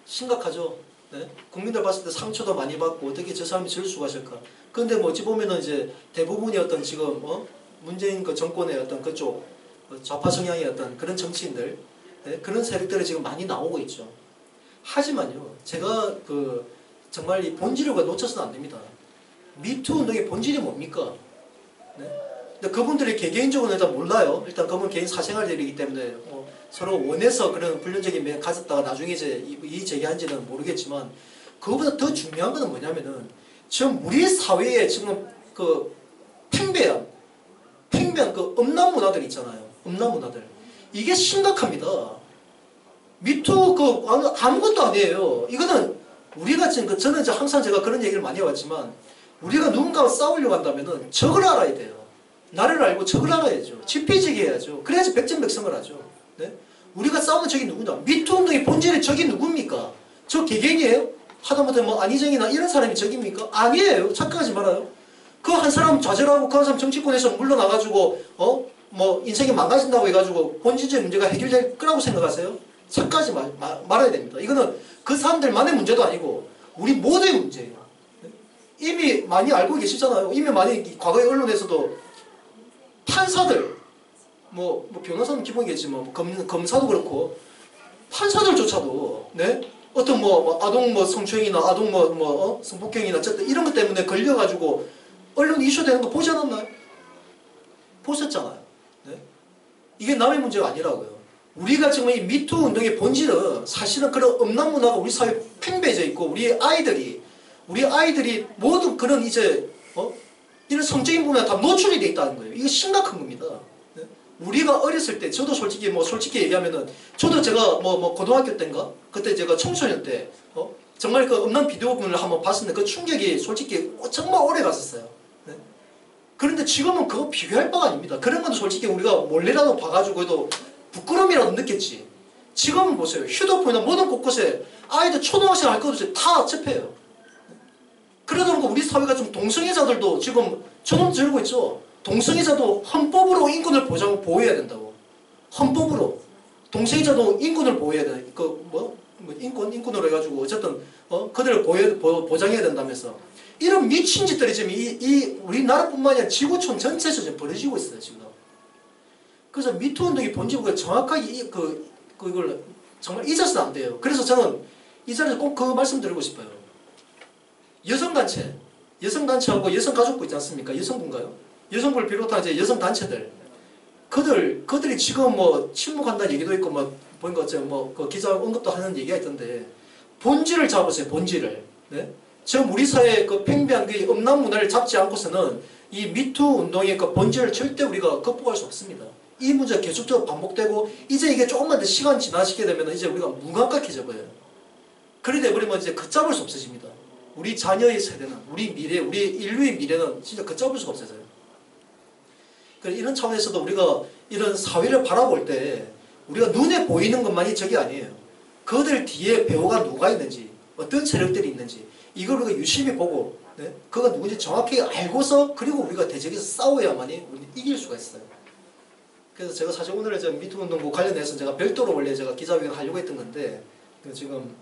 심각하죠. 네? 국민들 봤을 때 상처도 많이 받고 어떻게 저 사람이 저럴 수가 있을까. 그런데 뭐 어찌 보면은 이제 대부분이 어떤 지금 문재인 그 정권의 어떤 그쪽 좌파 성향의 어떤 그런 정치인들 네? 그런 세력들이 지금 많이 나오고 있죠. 하지만요, 제가 그 정말 이 본질을 놓쳐서는 안 됩니다. 미투 운동의 본질이 뭡니까? 네? 근데 그분들이 개개인적으로 일단 몰라요. 일단 그분 개인 사생활들이기 때문에 서로 원해서 그런 불륜적인 면을 가졌다가 나중에 이제 이의 제기한지는 모르겠지만 그거보다 더 중요한 것은 뭐냐면은 지금 우리 사회에 지금 그 팽배한 그 음란 문화들 있잖아요. 음란 문화들. 이게 심각합니다. 미투 그 아무것도 아니에요. 이거는 우리가 지금 저는 이제 항상 제가 그런 얘기를 많이 해왔지만 우리가 누군가와 싸우려고 한다면은 적을 알아야 돼요. 나를 알고 적을 알아야죠. 지피지기해야죠. 그래야지 백전백승을 하죠. 네? 우리가 싸우는 적이 누구냐? 미투 운동의 본질의 적이 누굽니까? 저 개개인이에요? 하다못해 뭐 안희정이나 이런 사람이 적입니까? 아니에요. 착각하지 말아요. 그 한 사람 좌절하고 그 한 사람 정치권에서 물러나가지고 뭐 인생이 망가진다고 해가지고 본질적 문제가 해결될 거라고 생각하세요? 착각하지 말아야 됩니다. 이거는 그 사람들만의 문제도 아니고 우리 모두의 문제예요. 이미 많이 알고 계시잖아요. 이미 많이 과거의 언론에서도 판사들 뭐 변호사는 기본이겠지 뭐 검사도 그렇고 판사들조차도 네? 어떤 뭐 아동 뭐 성추행이나 아동 성폭행이나 어쨌든 이런 것 때문에 걸려가지고 언론 이슈되는 거 보지 않았나요? 보셨잖아요. 네? 이게 남의 문제가 아니라고요. 우리가 지금 이 미투 운동의 본질은 사실은 그런 음란 문화가 우리 사회에 팽배해져 있고 우리 아이들이 모든 그런 이제 이런 성적인 부분에 다 노출이 돼 있다는 거예요. 이거 심각한 겁니다. 네? 우리가 어렸을 때 저도 솔직히 얘기하면은 저도 제가 고등학교 때인가 그때 제가 청소년 때 정말 그 음란 비디오분을 한번 봤었는데 그 충격이 솔직히 정말 오래 갔었어요. 네? 그런데 지금은 그거 비교할 바가 아닙니다. 그런 건 솔직히 우리가 몰래라도 봐가지고 해도 부끄러움이라도 느꼈지. 지금은 보세요. 휴대폰이나 모든 곳곳에 아이들 초등학생 할 것 없이 다 접해요. 그러다 보니까 우리 사회가 좀 동성애자들도 지금 저놈 들고 있죠. 동성애자도 헌법으로 인권을 보호해야 된다고. 헌법으로. 동성애자도 인권을 보호해야 돼. 인권으로 해가지고 어쨌든 그들을 보장해야 된다면서. 이런 미친 짓들이 지금 이 우리나라뿐만 아니라 지구촌 전체에서 지금 벌어지고 있어요. 지금. 그래서 미투 운동의 본질을 정확하게 이걸 정말 잊어서는 안 돼요. 그래서 저는 이 자리에서 꼭 그 말씀 드리고 싶어요. 여성단체하고 여성가족부 있지 않습니까? 여성부인가요? 여성부를 비롯한 이제 여성단체들. 그들이 지금 침묵한다는 얘기도 있고, 보니까 그 기자 언급도 하는 얘기가 있던데, 본질을 잡으세요, 본질을. 네? 지금 우리 사회의 그 팽배한 그 음란 문화를 잡지 않고서는 이 미투 운동의 그 본질을 절대 우리가 극복할 수 없습니다. 이 문제가 계속적으로 반복되고, 이제 이게 조금만 더 시간 지나시게 되면 이제 우리가 무감각해져 버려요. 그리 돼버리면 이제 걷잡을 수 없어집니다. 우리 자녀의 세대는, 우리 미래, 우리 인류의 미래는 진짜 걷잡을 수가 없어져요. 그래서 이런 차원에서도 우리가 이런 사회를 바라볼 때 우리가 눈에 보이는 것만이 적이 아니에요. 그들 뒤에 배우가 누가 있는지, 어떤 세력들이 있는지, 이걸 우리가 유심히 보고, 네? 그가 누군지 정확히 알고서, 그리고 우리가 대적해서 싸워야만이 우리는 이길 수가 있어요. 그래서 제가 사실 오늘 미투 운동부 관련해서 제가 별도로 원래 제가 기자회견을 하려고 했던 건데, 지금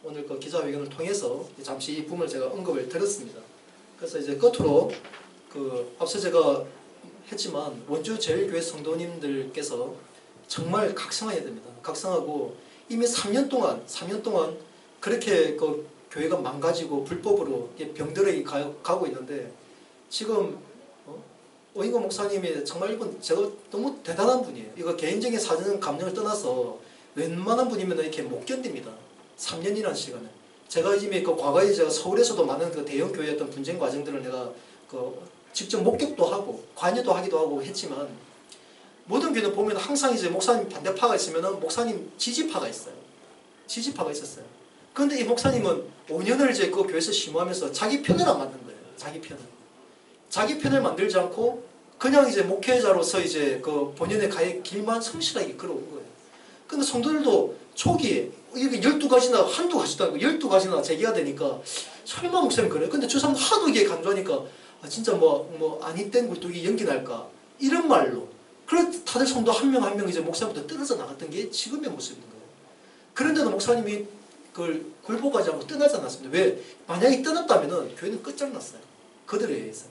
오늘 그 기자회견을 통해서 잠시 이 부분을 제가 언급을 드렸습니다. 그래서 이제 끝으로 앞서 제가 했지만 원주 제일교회 성도님들께서 정말 각성해야 됩니다. 각성하고 이미 3년 동안 그렇게 그 교회가 망가지고 불법으로 병들어 가고 있는데, 지금 오인고 목사님이 정말 이분 제가 너무 대단한 분이에요. 이거 개인적인 사정 감정을 떠나서 웬만한 분이면 이렇게 못 견딥니다. 3년이라는 시간을. 제가 이미 과거에 제가 서울에서도 많은 대형 교회의 어떤 분쟁 과정들을 내가 직접 목격도 하고 관여도 하기도 하고 했지만, 모든 교회는 보면 항상 이제 목사님 반대파가 있으면 목사님 지지파가 있어요. 지지파가 있었어요. 그런데 이 목사님은 5년을 이제 그 교회에서 심호하면서 자기 편을 안 만든 거예요. 자기 편을 만들지 않고 그냥 이제 목회자로서 이제 본연의 가의 길만 성실하게 걸어온 거예요. 근데 성도들도 초기에 이게 12가지나 한두 가지도 아니고 12가지나 제기가 되니까 설마 목사님 그래? 근데 저 사람 하도 이게 간주하니까 진짜 아니 땐 굴뚝이 연기 날까? 이런 말로. 그래서 다들 성도 한 명 한 명 이제 목사님부터 떨어져 나갔던 게 지금의 모습인 거예요. 그런데도 목사님이 그걸 굴복하지 않고 떠나지 않았습니다. 왜? 만약에 떠났다면은 교회는 끝장났어요. 그들에 의해서.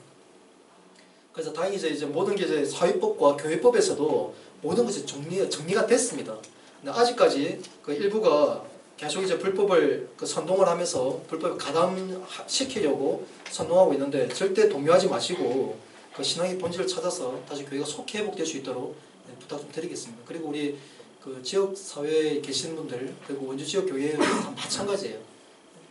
그래서 다행히 이제 모든 게 이제 사회법과 교회법에서도 모든 것이 정리가 됐습니다. 근데 아직까지 일부가 계속 이제 불법을 선동을 하면서 불법을 가담시키려고 선동하고 있는데, 절대 동요하지 마시고 신앙의 본질을 찾아서 다시 교회가 속히 회복될 수 있도록 부탁 좀 드리겠습니다. 그리고 우리 지역 사회에 계시는 분들, 그리고 원주 지역 교회는 다 마찬가지예요.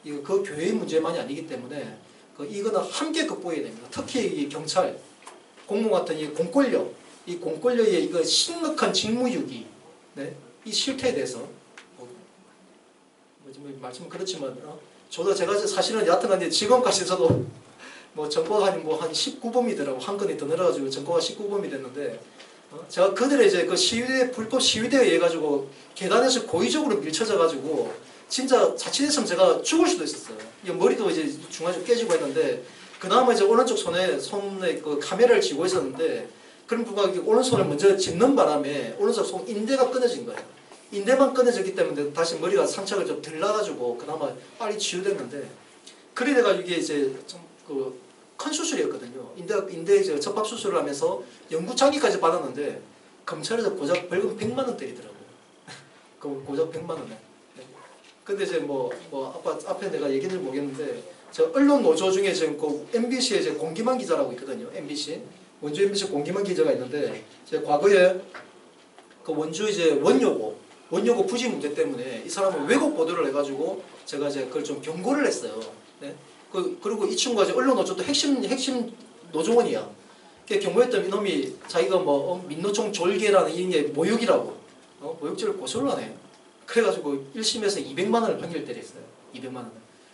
이거 그 교회의 문제만이 아니기 때문에 이거는 함께 극복해야 됩니다. 특히 이 경찰, 공무 같은 이 공권력의 이거 심각한 직무유기, 네? 이 실태에 대해서 말씀은 그렇지만 저도 제가 사실은 여하튼간에 지금까지 저도 전과가 한 19범이더라고. 한 건이 더 늘어가지고 전과가 19범이 됐는데, 제가 그들의 이제 불법 시위대에 의해 가지고 계단에서 고의적으로 밀쳐져 가지고 진짜 자칫했으면 제가 죽을 수도 있었어요. 머리도 이제 중간에 깨지고 했는데, 그나마 이제 오른쪽 손에 카메라를 쥐고 있었는데, 그런 부가 오른손을 먼저 짚는 바람에 오른쪽 손 인대가 끊어진 거예요. 인대만 끊어졌기 때문에 다시 머리가 상처가 좀 덜 나가지고 그나마 빨리 치유됐는데, 그래 내가 이게 이제 좀 큰 수술이었거든요. 인대 이제 접합 수술을 하면서 영구장기까지 받았는데 검찰에서 고작 벌금 100만 원 때리더라고요. 고작 100만 원에. 근데 이제 앞에 내가 얘기는 모르겠는데, 저 언론 노조 중에 지금 MBC에 이제 공기만 기자라고 있거든요. MBC 원주 MBC 공기만 기자가 있는데, 제가 과거에 원주 이제 원요고 부지 문제 때문에 이 사람을 왜곡 보도를 해가지고 제가 이제 그걸 좀 경고를 했어요. 네? 그리고 이 친구가 이제 언론 노조도 핵심 노조원이야. 경고했던 이놈이 자기가 민노총 졸개라는 이게 모욕이라고 모욕죄를 고소를 하네. 그래가지고 1심에서 200만 원을 판결 때렸어요. 200만 원을.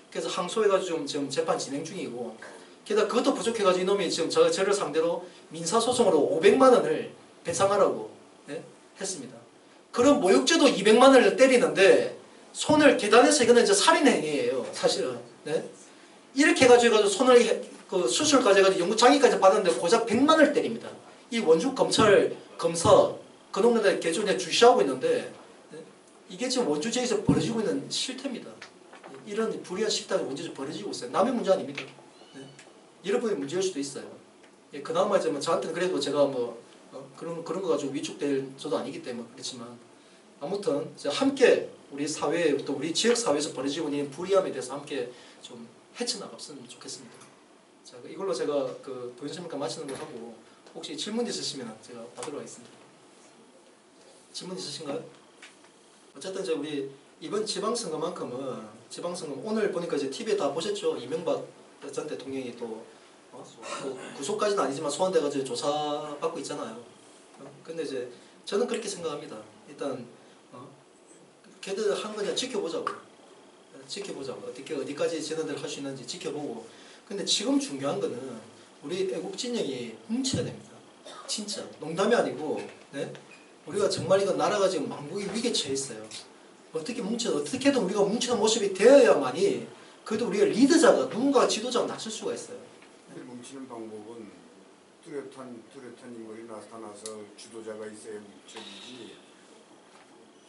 그래서 항소해가지고 지금 재판 진행 중이고, 게다가 그것도 부족해가지고 이놈이 지금 저를 상대로 민사소송으로 500만 원을 배상하라고 했습니다. 그런 모욕죄도 200만 원을 때리는데, 손을 계단에서, 이거는 이제 살인행위예요, 사실은. 네? 이렇게 해가지고 손을 수술까지 해가지고 영구장기까지 받았는데 고작 100만 원을 때립니다. 이 원주 검사 그놈들 계속 주시하고 있는데, 이게 지금 원주지에서 벌어지고 있는 실태입니다. 이런 불의한 실態이 원주에서 벌어지고 있어요. 남의 문제 아닙니다. 네? 여러분의 문제일 수도 있어요. 그나마 이제 저한테는 그래도 제가 그런 거 가지고 위축될 저도 아니기 때문에 그렇지만, 아무튼 함께 우리 사회, 또 우리 지역 사회에서 벌어지고 있는 불의함에 대해서 함께 좀 헤쳐나갔으면 좋겠습니다. 자, 이걸로 제가 도인선님과 마치는 거 하고, 혹시 질문 있으시면 제가 받으러 가겠습니다. 질문 있으신가요? 어쨌든 이제 우리 이번 지방선거만큼은 오늘 보니까 이제 TV에 다 보셨죠? 이명박 전 대통령이 또 구속까지는 아니지만 소환돼가지고 조사받고 있잖아요. 근데 이제 저는 그렇게 생각합니다. 일단 걔들 한 거 그냥 지켜보자고. 지켜보자. 어떻게 어디까지 쟤네들 할 수 있는지 지켜보고. 근데 지금 중요한 거는 우리 애국 진영이 뭉쳐야 됩니다. 진짜 농담이 아니고, 네? 우리가 정말 이거 나라가 지금 망국의 위기에 처해 있어요. 어떻게든 우리가 뭉치는 모습이 되어야만이 그래도 우리가 리더자가 누군가 지도자가 나설 수가 있어요. 뭉치는 방법은 뚜렷한 인물이 나타나서 주도자가 있어야 뭉쳐지지.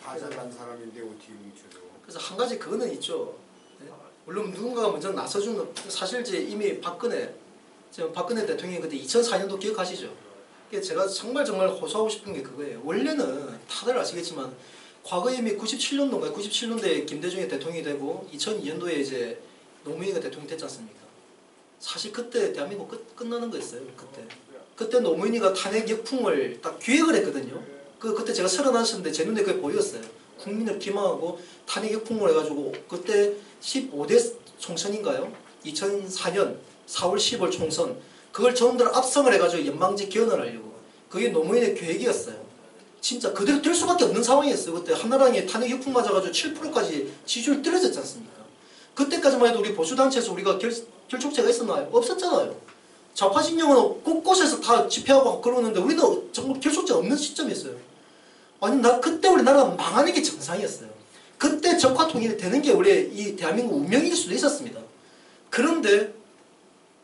다 잘난 사람인데 어떻게 뭉쳐져? 그래서 한 가지 그거는 있죠. 네? 물론 누군가가 먼저 나서주는, 사실 이제 이미 지금 박근혜 대통령이 그때 2004년도 기억하시죠? 제가 정말 호소하고 싶은 게 그거예요. 원래는 다들 아시겠지만 과거에 이미 97년도에 김대중이 대통령이 되고 2002년도에 이제 노무현이가 대통령이 됐지 않습니까? 사실 그때 대한민국 끝나는 거였어요. 그때 노무현이가 탄핵 역풍을 딱 기획을 했거든요. 그때 제가 31살인데 제 눈에 그게 보였어요. 국민을 기망하고 탄핵 역풍을 해가지고 그때 15대 총선인가요? 2004년 4월 10월 총선, 그걸 전부 다 압승을 해가지고 연방제 개헌을 하려고. 그게 노무현의 계획이었어요. 진짜 그대로 될 수밖에 없는 상황이었어요. 그때 한나라당이 탄핵 역풍 맞아가지고 7%까지 지지율 떨어졌지 않습니까? 그때까지만 해도 우리 보수단체에서 우리가 결촉체가 있었나요? 없었잖아요. 좌파 진영은 곳곳에서 다 집회하고 그러는데 우리는 정말 결속체가 없는 시점이었어요. 아니, 그때 우리나라가 망하는 게 정상이었어요. 그때 적화 통일이 되는 게 우리 이 대한민국 운명일 수도 있었습니다. 그런데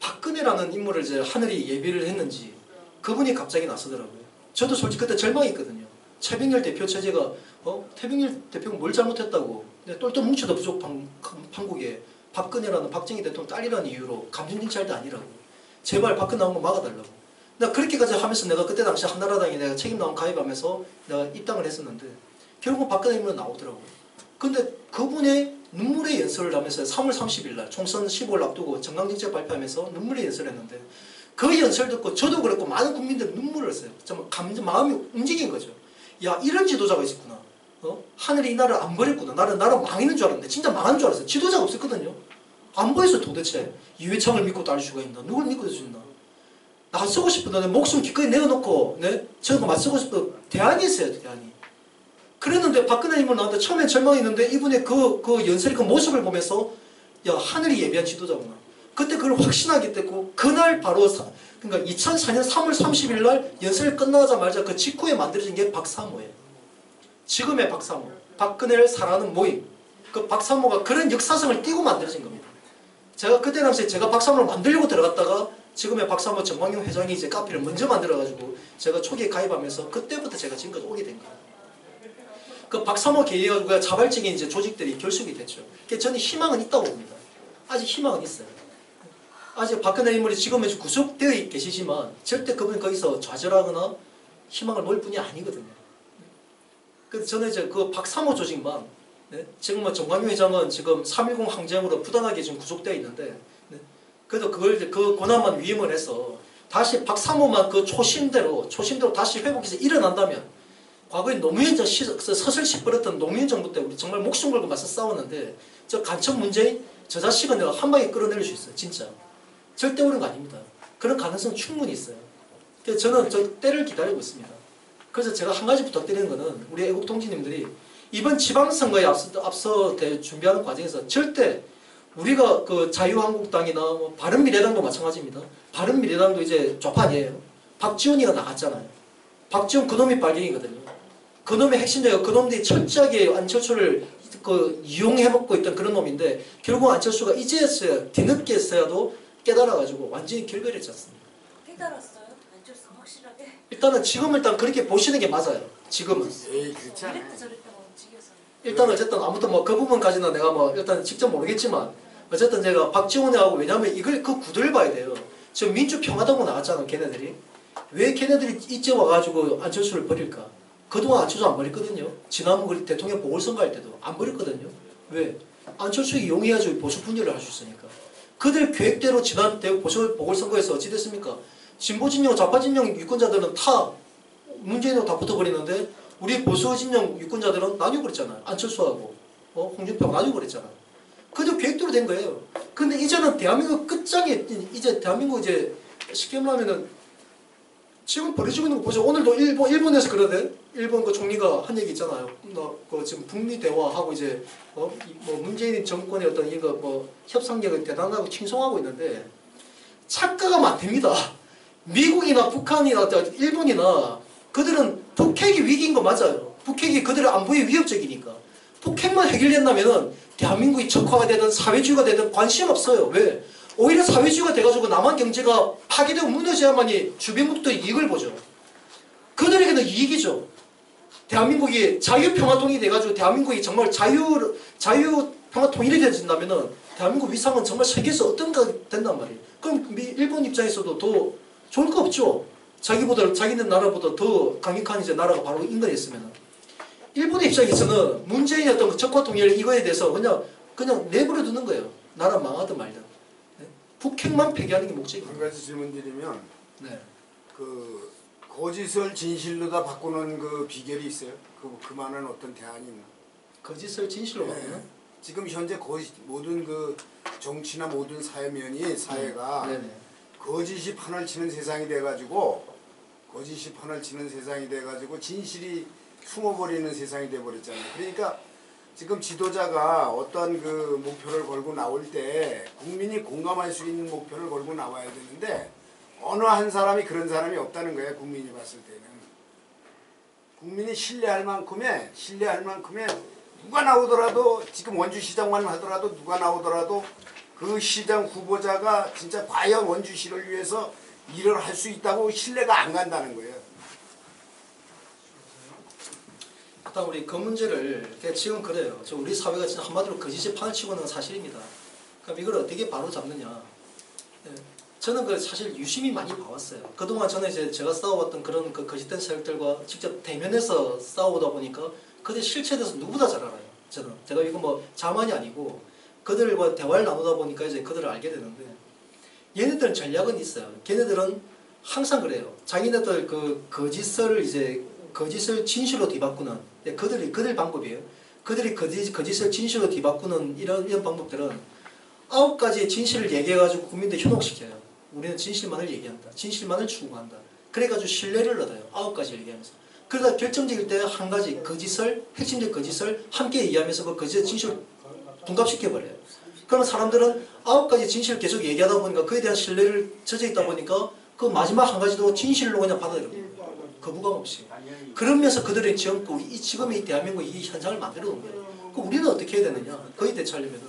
박근혜라는 인물을 이제 하늘이 예비를 했는지 그분이 갑자기 나서더라고요. 저도 솔직히 그때 절망했거든요. 최병렬 대표 체제가 최병렬 대표가 뭘 잘못했다고 똘똘 뭉쳐도 부족 판국에 박근혜라는 박정희 대통령 딸이라는 이유로 감정진찰도 아니라고 제발 박근혜 나온 거 막아달라고. 나 그렇게까지 하면서 내가 그때 당시 한나라당에 내가 책임나온 가입하면서 내가 입당을 했었는데 결국 박근혜 인물은 나오더라고요. 근데 그분의 눈물의 연설을 하면서 3월 30일 날 총선 15일 앞두고 정강정책 발표하면서 눈물의 연설을 했는데 그 연설 듣고 저도 그렇고 많은 국민들이 눈물을 흘렸어요. 정말 마음이 움직인 거죠. 야, 이런 지도자가 있었구나. 하늘이 이 나라를 안 버렸구나. 나라 망하는 줄 알았는데 진짜 망한 줄 알았어요. 지도자가 없었거든요. 안 보였어 도대체. 이회창을 믿고 따를 수가 있나? 누굴 믿고 따를 수 있나? 나서고 싶은데 목숨 기꺼이 내어놓고 저거 맞서고 싶어. 대안이 있어요. 대안이. 그랬는데 박근혜 인물 나왔는데 처음엔 절망했는데 이분의 그 연설의 그 모습을 보면서 야, 하늘이 예비한 지도자구나. 그때 그걸 확신하게 됐고 그날 바로 그러니까 2004년 3월 30일 날 연설이 끝나자마자 그 직후에 만들어진 게 박사모예요. 지금의 박사모. 박근혜를 사랑하는 모임. 그 박사모가 그런 역사성을 띠고 만들어진 겁니다. 제가 그때 당시에 제가 박사모를 만들려고 들어갔다가 지금의 박사모 정광용 회장이 이제 카페를 먼저 만들어가지고 제가 초기에 가입하면서 그때부터 제가 지금까지 오게 된 거예요. 그 박사모 계획과 자발적인 이제 조직들이 결속이 됐죠. 그러니까 저는 희망은 있다고 봅니다. 아직 희망은 있어요. 아직 박근혜 인물이 지금은 구속되어 계시지만 절대 그분이 거기서 좌절하거나 희망을 놓을 분이 아니거든요. 그래서 저는 이제 그 박사모 조직만, 지금 뭐 정광용 회장은 지금 3.10 항쟁으로 부당하게 지금 구속되어 있는데, 그래도 그 고난만 위임을 해서 다시 박사모만 그 초심대로 다시 회복해서 일어난다면, 과거에 노무현 서슬 시뻘었던 노무현 정부 때 우리 정말 목숨 걸고 맞서 싸웠는데, 저 간첩 문재인 저 자식은 내가 한 방에 끌어낼 수 있어요. 진짜. 절대 오른 거 아닙니다. 그런 가능성 충분히 있어요. 그래서 저는 저 때를 기다리고 있습니다. 그래서 제가 한 가지 부탁드리는 거는 우리 애국 동지님들이 이번 지방선거에 앞서 준비하는 과정에서 절대 우리가 그 자유한국당이나 뭐 바른미래당도 마찬가지입니다. 바른미래당도 이제 좌파 아니에요. 박지원이가 나갔잖아요. 박지원 그놈이 빨갱이거든요. 그놈의 핵심자가 그놈들이 철저하게 안철수를 이용해먹고 있던 그런 놈인데 결국 안철수가 이제서야 뒤늦게서야도 깨달아가지고 완전히 결별했지 않습니까? 깨달았어요? 안철수 확실하게? 일단은 지금은 그렇게 보시는 게 맞아요. 지금은. 에이, 그렇지 않아요. 이랬다 저랬다 움직여서. 일단 어쨌든 아무튼 뭐 그 부분까지는 내가 뭐 일단 직접 모르겠지만 어쨌든 제가 박지원하고 왜냐면 이걸 그 구도를 봐야 돼요. 지금 민주평화당으로 나갔잖아 걔네들이. 왜 걔네들이 이제 와가지고 안철수를 버릴까? 그동안 안철수 안 버렸거든요. 지난번 대통령 보궐선거 할 때도 안 버렸거든요. 왜? 안철수 이용해야지 보수 분열을 할 수 있으니까. 그들 계획대로 지난 보수 보궐선거에서 어찌 됐습니까? 진보진영, 좌파진영 유권자들은 다 문재인하고 다 붙어버리는데 우리 보수진영 유권자들은 나뉘어버렸잖아요. 안철수하고 홍준표하고 나뉘어버렸잖아요. 그저 계획대로 된 거예요. 근데 이제는 대한민국 끝장에 이제 대한민국 이제 쉽게 말하면은 지금 벌어지고 있는 거 보죠. 오늘도 일본에서 그러대. 일본 그 총리가 한 얘기 있잖아요. 그 지금 북미 대화하고 이제 뭐 문재인 정권의 어떤 이거 뭐 협상력을 대단하고 칭송하고 있는데 착각가 많답니다. 미국이나 북한이나 일본이나 그들은 북핵이 위기인 거 맞아요. 북핵이 그들의 안보에 위협적이니까. 북핵만 해결된다면은 대한민국이 적화가 되든 사회주의가 되든 관심 없어요. 왜? 오히려 사회주의가 돼가지고 남한 경제가 파괴되고 무너져야만이 주변국들이 이익을 보죠. 그들에게는 이익이죠. 대한민국이 자유평화통일이 돼가지고 대한민국이 정말 자유평화통일이 되어진다면은 대한민국 위상은 정말 세계에서 어떤가 된단 말이에요. 그럼 일본 입장에서도 더 좋을 거 없죠. 자기네 나라보다 더 강력한 이제 나라가 바로 인근에 있으면은. 일본의 입장에서는 문재인의 어떤 그 적화통일 이거에 대해서 그냥 내버려 두는 거예요. 나라 망하든 말든. 네? 북핵만 폐기하는 게 목적입니다. 한 가지 질문 드리면 네. 그 거짓을 진실로 다 바꾸는 그 비결이 있어요? 그만한 어떤 대안이 있나? 거짓을 진실로 바꾸는? 지금 현재 모든 그 정치나 모든 사회가 네네. 거짓이 판을 치는 세상이 돼가지고 진실이 숨어버리는 세상이 돼버렸잖아요. 그러니까 지금 지도자가 어떤 그 목표를 걸고 나올 때 국민이 공감할 수 있는 목표를 걸고 나와야 되는데 어느 한 사람이 그런 사람이 없다는 거예요. 국민이 봤을 때는. 국민이 신뢰할 만큼의 누가 나오더라도 지금 원주시장만 하더라도 누가 나오더라도 그 시장 후보자가 진짜 과연 원주시를 위해서 일을 할 수 있다고 신뢰가 안 간다는 거예요. 일단 우리 그 문제를 지금 그래요. 우리 사회가 진짜 한마디로 거짓에 판을 치고 있는 건 사실입니다. 그럼 이걸 어떻게 바로 잡느냐? 네. 저는 그 사실 유심히 많이 봐왔어요. 그동안 저는 이제 제가 싸워왔던 그런 그 거짓된 세력들과 직접 대면해서 싸우다 보니까 그들 실체에 대해서 누구보다 잘 알아요. 저는 제가 이거 뭐 자만이 아니고 그들과 대화를 나누다 보니까 이제 그들을 알게 되는데 얘네들은 전략은 있어요. 걔네들은 항상 그래요. 자기네들 그 거짓을 진실로 뒤바꾸는 그들 방법이에요. 그들이 거짓을 진실로 뒤바꾸는 이런 방법들은 9가지의 진실을 얘기해가지고 국민들 현혹시켜요. 우리는 진실만을 얘기한다. 진실만을 추구한다. 그래가지고 신뢰를 얻어요. 9가지 얘기하면서. 그러다 결정적일 때 한 가지 핵심적 거짓을 함께 얘기하면서 그 거짓의 진실을 둔갑시켜버려요. 그러면 사람들은 9가지 진실을 계속 얘기하다 보니까 그에 대한 신뢰를 젖어 있다 보니까 그 마지막 한 가지도 진실로 그냥 받아들여요. 거부감 없이. 그러면서 그들의 지금 이 대한민국 이 현상을 만들어 놓은 거예요. 그럼 우리는 어떻게 해야 되느냐? 거기에 대처하려면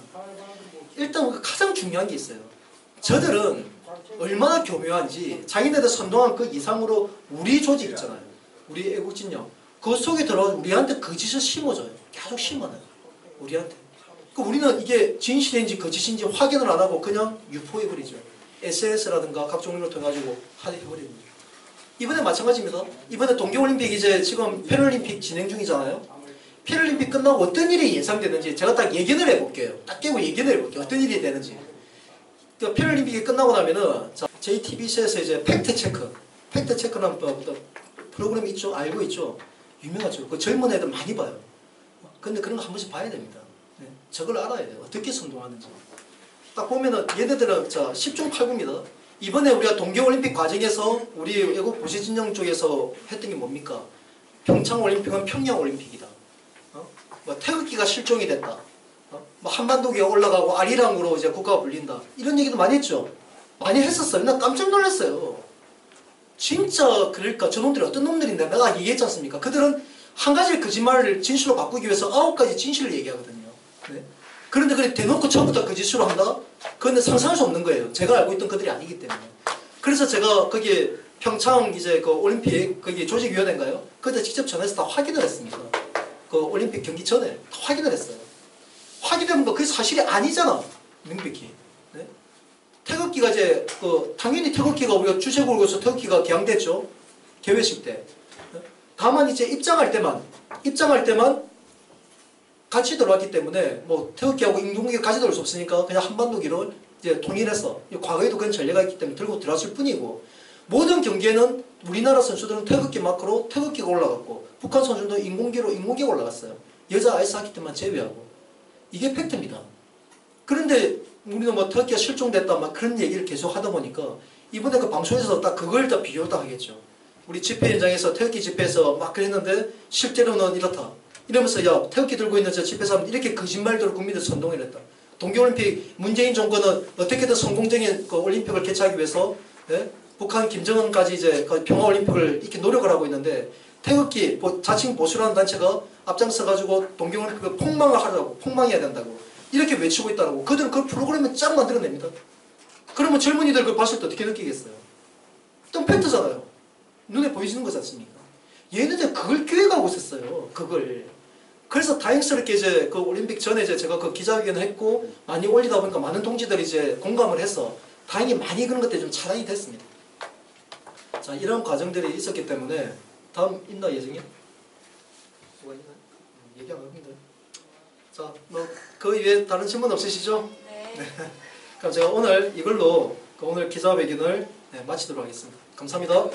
일단 가장 중요한 게 있어요. 저들은 얼마나 교묘한지 자기네들 선동한 그 이상으로 우리 조직 있잖아요. 우리 애국진영. 그 속에 들어가서 우리한테 거짓을 심어줘요. 계속 심어놔요. 우리한테. 그 우리는 이게 진실인지 거짓인지 확인을 안 하고 그냥 유포해버리죠. SNS라든가 각종 걸 통해가지고 해버리는 거죠. 이번에 마찬가지입니다. 이번에 동계올림픽 이제 지금 패럴림픽 진행 중이잖아요. 패럴림픽 끝나고 어떤 일이 예상되는지 제가 딱 예견을 해볼게요. 딱 깨고 예견을 해볼게요. 어떤 일이 되는지. 그 패럴림픽이 끝나고 나면은 JTBC에서 이제 팩트체크라는 프로그램 있죠? 알고 있죠? 유명하죠. 그 젊은 애들 많이 봐요. 근데 그런 거 한 번씩 봐야 됩니다. 네. 저걸 알아야 돼요. 어떻게 선동하는지. 딱 보면은 얘네들은 10중 8구입니다. 이번에 우리가 동계올림픽 과정에서 우리 애국 보수진영 쪽에서 했던 게 뭡니까? 평창올림픽은 평양올림픽이다. 뭐 태극기가 실종이 됐다. 뭐 한반도기가 올라가고 아리랑으로 이제 국가가 불린다. 이런 얘기도 많이 했죠. 많이 했었어요. 나 깜짝 놀랐어요. 진짜 그럴까? 저놈들이 어떤 놈들인데 내가 얘기했지 않습니까? 그들은 한 가지 거짓말을 진실로 바꾸기 위해서 9가지 진실을 얘기하거든요. 네? 그런데 그래 대놓고 처음부터 거짓으로 한다? 그건 상상할 수 없는 거예요. 제가 알고 있던 그들이 아니기 때문에. 그래서 제가 거기에 평창 이제 그 올림픽 거기 조직위원회인가요? 그때 직접 전화해서 다 확인을 했습니다. 그 올림픽 경기 전에 다 확인을 했어요. 확인해본 거 그게 사실이 아니잖아. 명백히. 네? 태극기가 이제 당연히 태극기가 우리가 주제국으로서 태극기가 개항됐죠. 개회식 때. 다만 이제 입장할 때만 같이 들어왔기 때문에 뭐 태극기하고 인공기를 가져들 수 없으니까 그냥 한반도기로 이제 통일해서 과거에도 그런 전례가 있기 때문에 들고 들어왔을 뿐이고 모든 경기에는 우리나라 선수들은 태극기 마크로 태극기가 올라갔고 북한 선수도 인공기가 올라갔어요. 여자 아이스하키 때만 제외하고. 이게 팩트입니다. 그런데 우리는 뭐 태극기가 실종됐다 막 그런 얘기를 계속 하다 보니까 이번에 그 방송에서 딱 그걸 다 비교를 다 하겠죠. 우리 집회 현장에서 태극기 집회에서 막 그랬는데 실제로는 이렇다. 이러면서 야 태극기 들고 있는 저 집회 사람 이렇게 거짓말대로 국민들 선동을 했다. 동계올림픽 문재인 정권은 어떻게든 성공적인 그 올림픽을 개최하기 위해서 예? 북한 김정은까지 이제 그 평화올림픽을 이렇게 노력을 하고 있는데 태극기 자칭 보수라는 단체가 앞장서 가지고 동계올림픽을 폭망을 하려고 폭망해야 된다고 이렇게 외치고 있다고 그들은 그 프로그램을 쫙 만들어냅니다. 그러면 젊은이들 그걸 봤을 때 어떻게 느끼겠어요? 좀 팩트잖아요. 눈에 보이시는 거지 않습니까? 얘네들 그걸 기획하고 있었어요. 그걸. 그래서 다행스럽게 이제 그 올림픽 전에 이제 제가 그 기자회견을 했고 많이 올리다 보니까 많은 동지들이 이제 공감을 해서 다행히 많이 그런 것들이 좀 차단이 됐습니다. 자, 이런 과정들이 있었기 때문에 다음 있나 예정이? 뭐가 있나? 얘기 안 합니다. 자, 뭐 그 이외에 다른 질문 없으시죠? 네. 그럼 제가 오늘 이걸로 그 오늘 기자회견을 마치도록 하겠습니다. 감사합니다.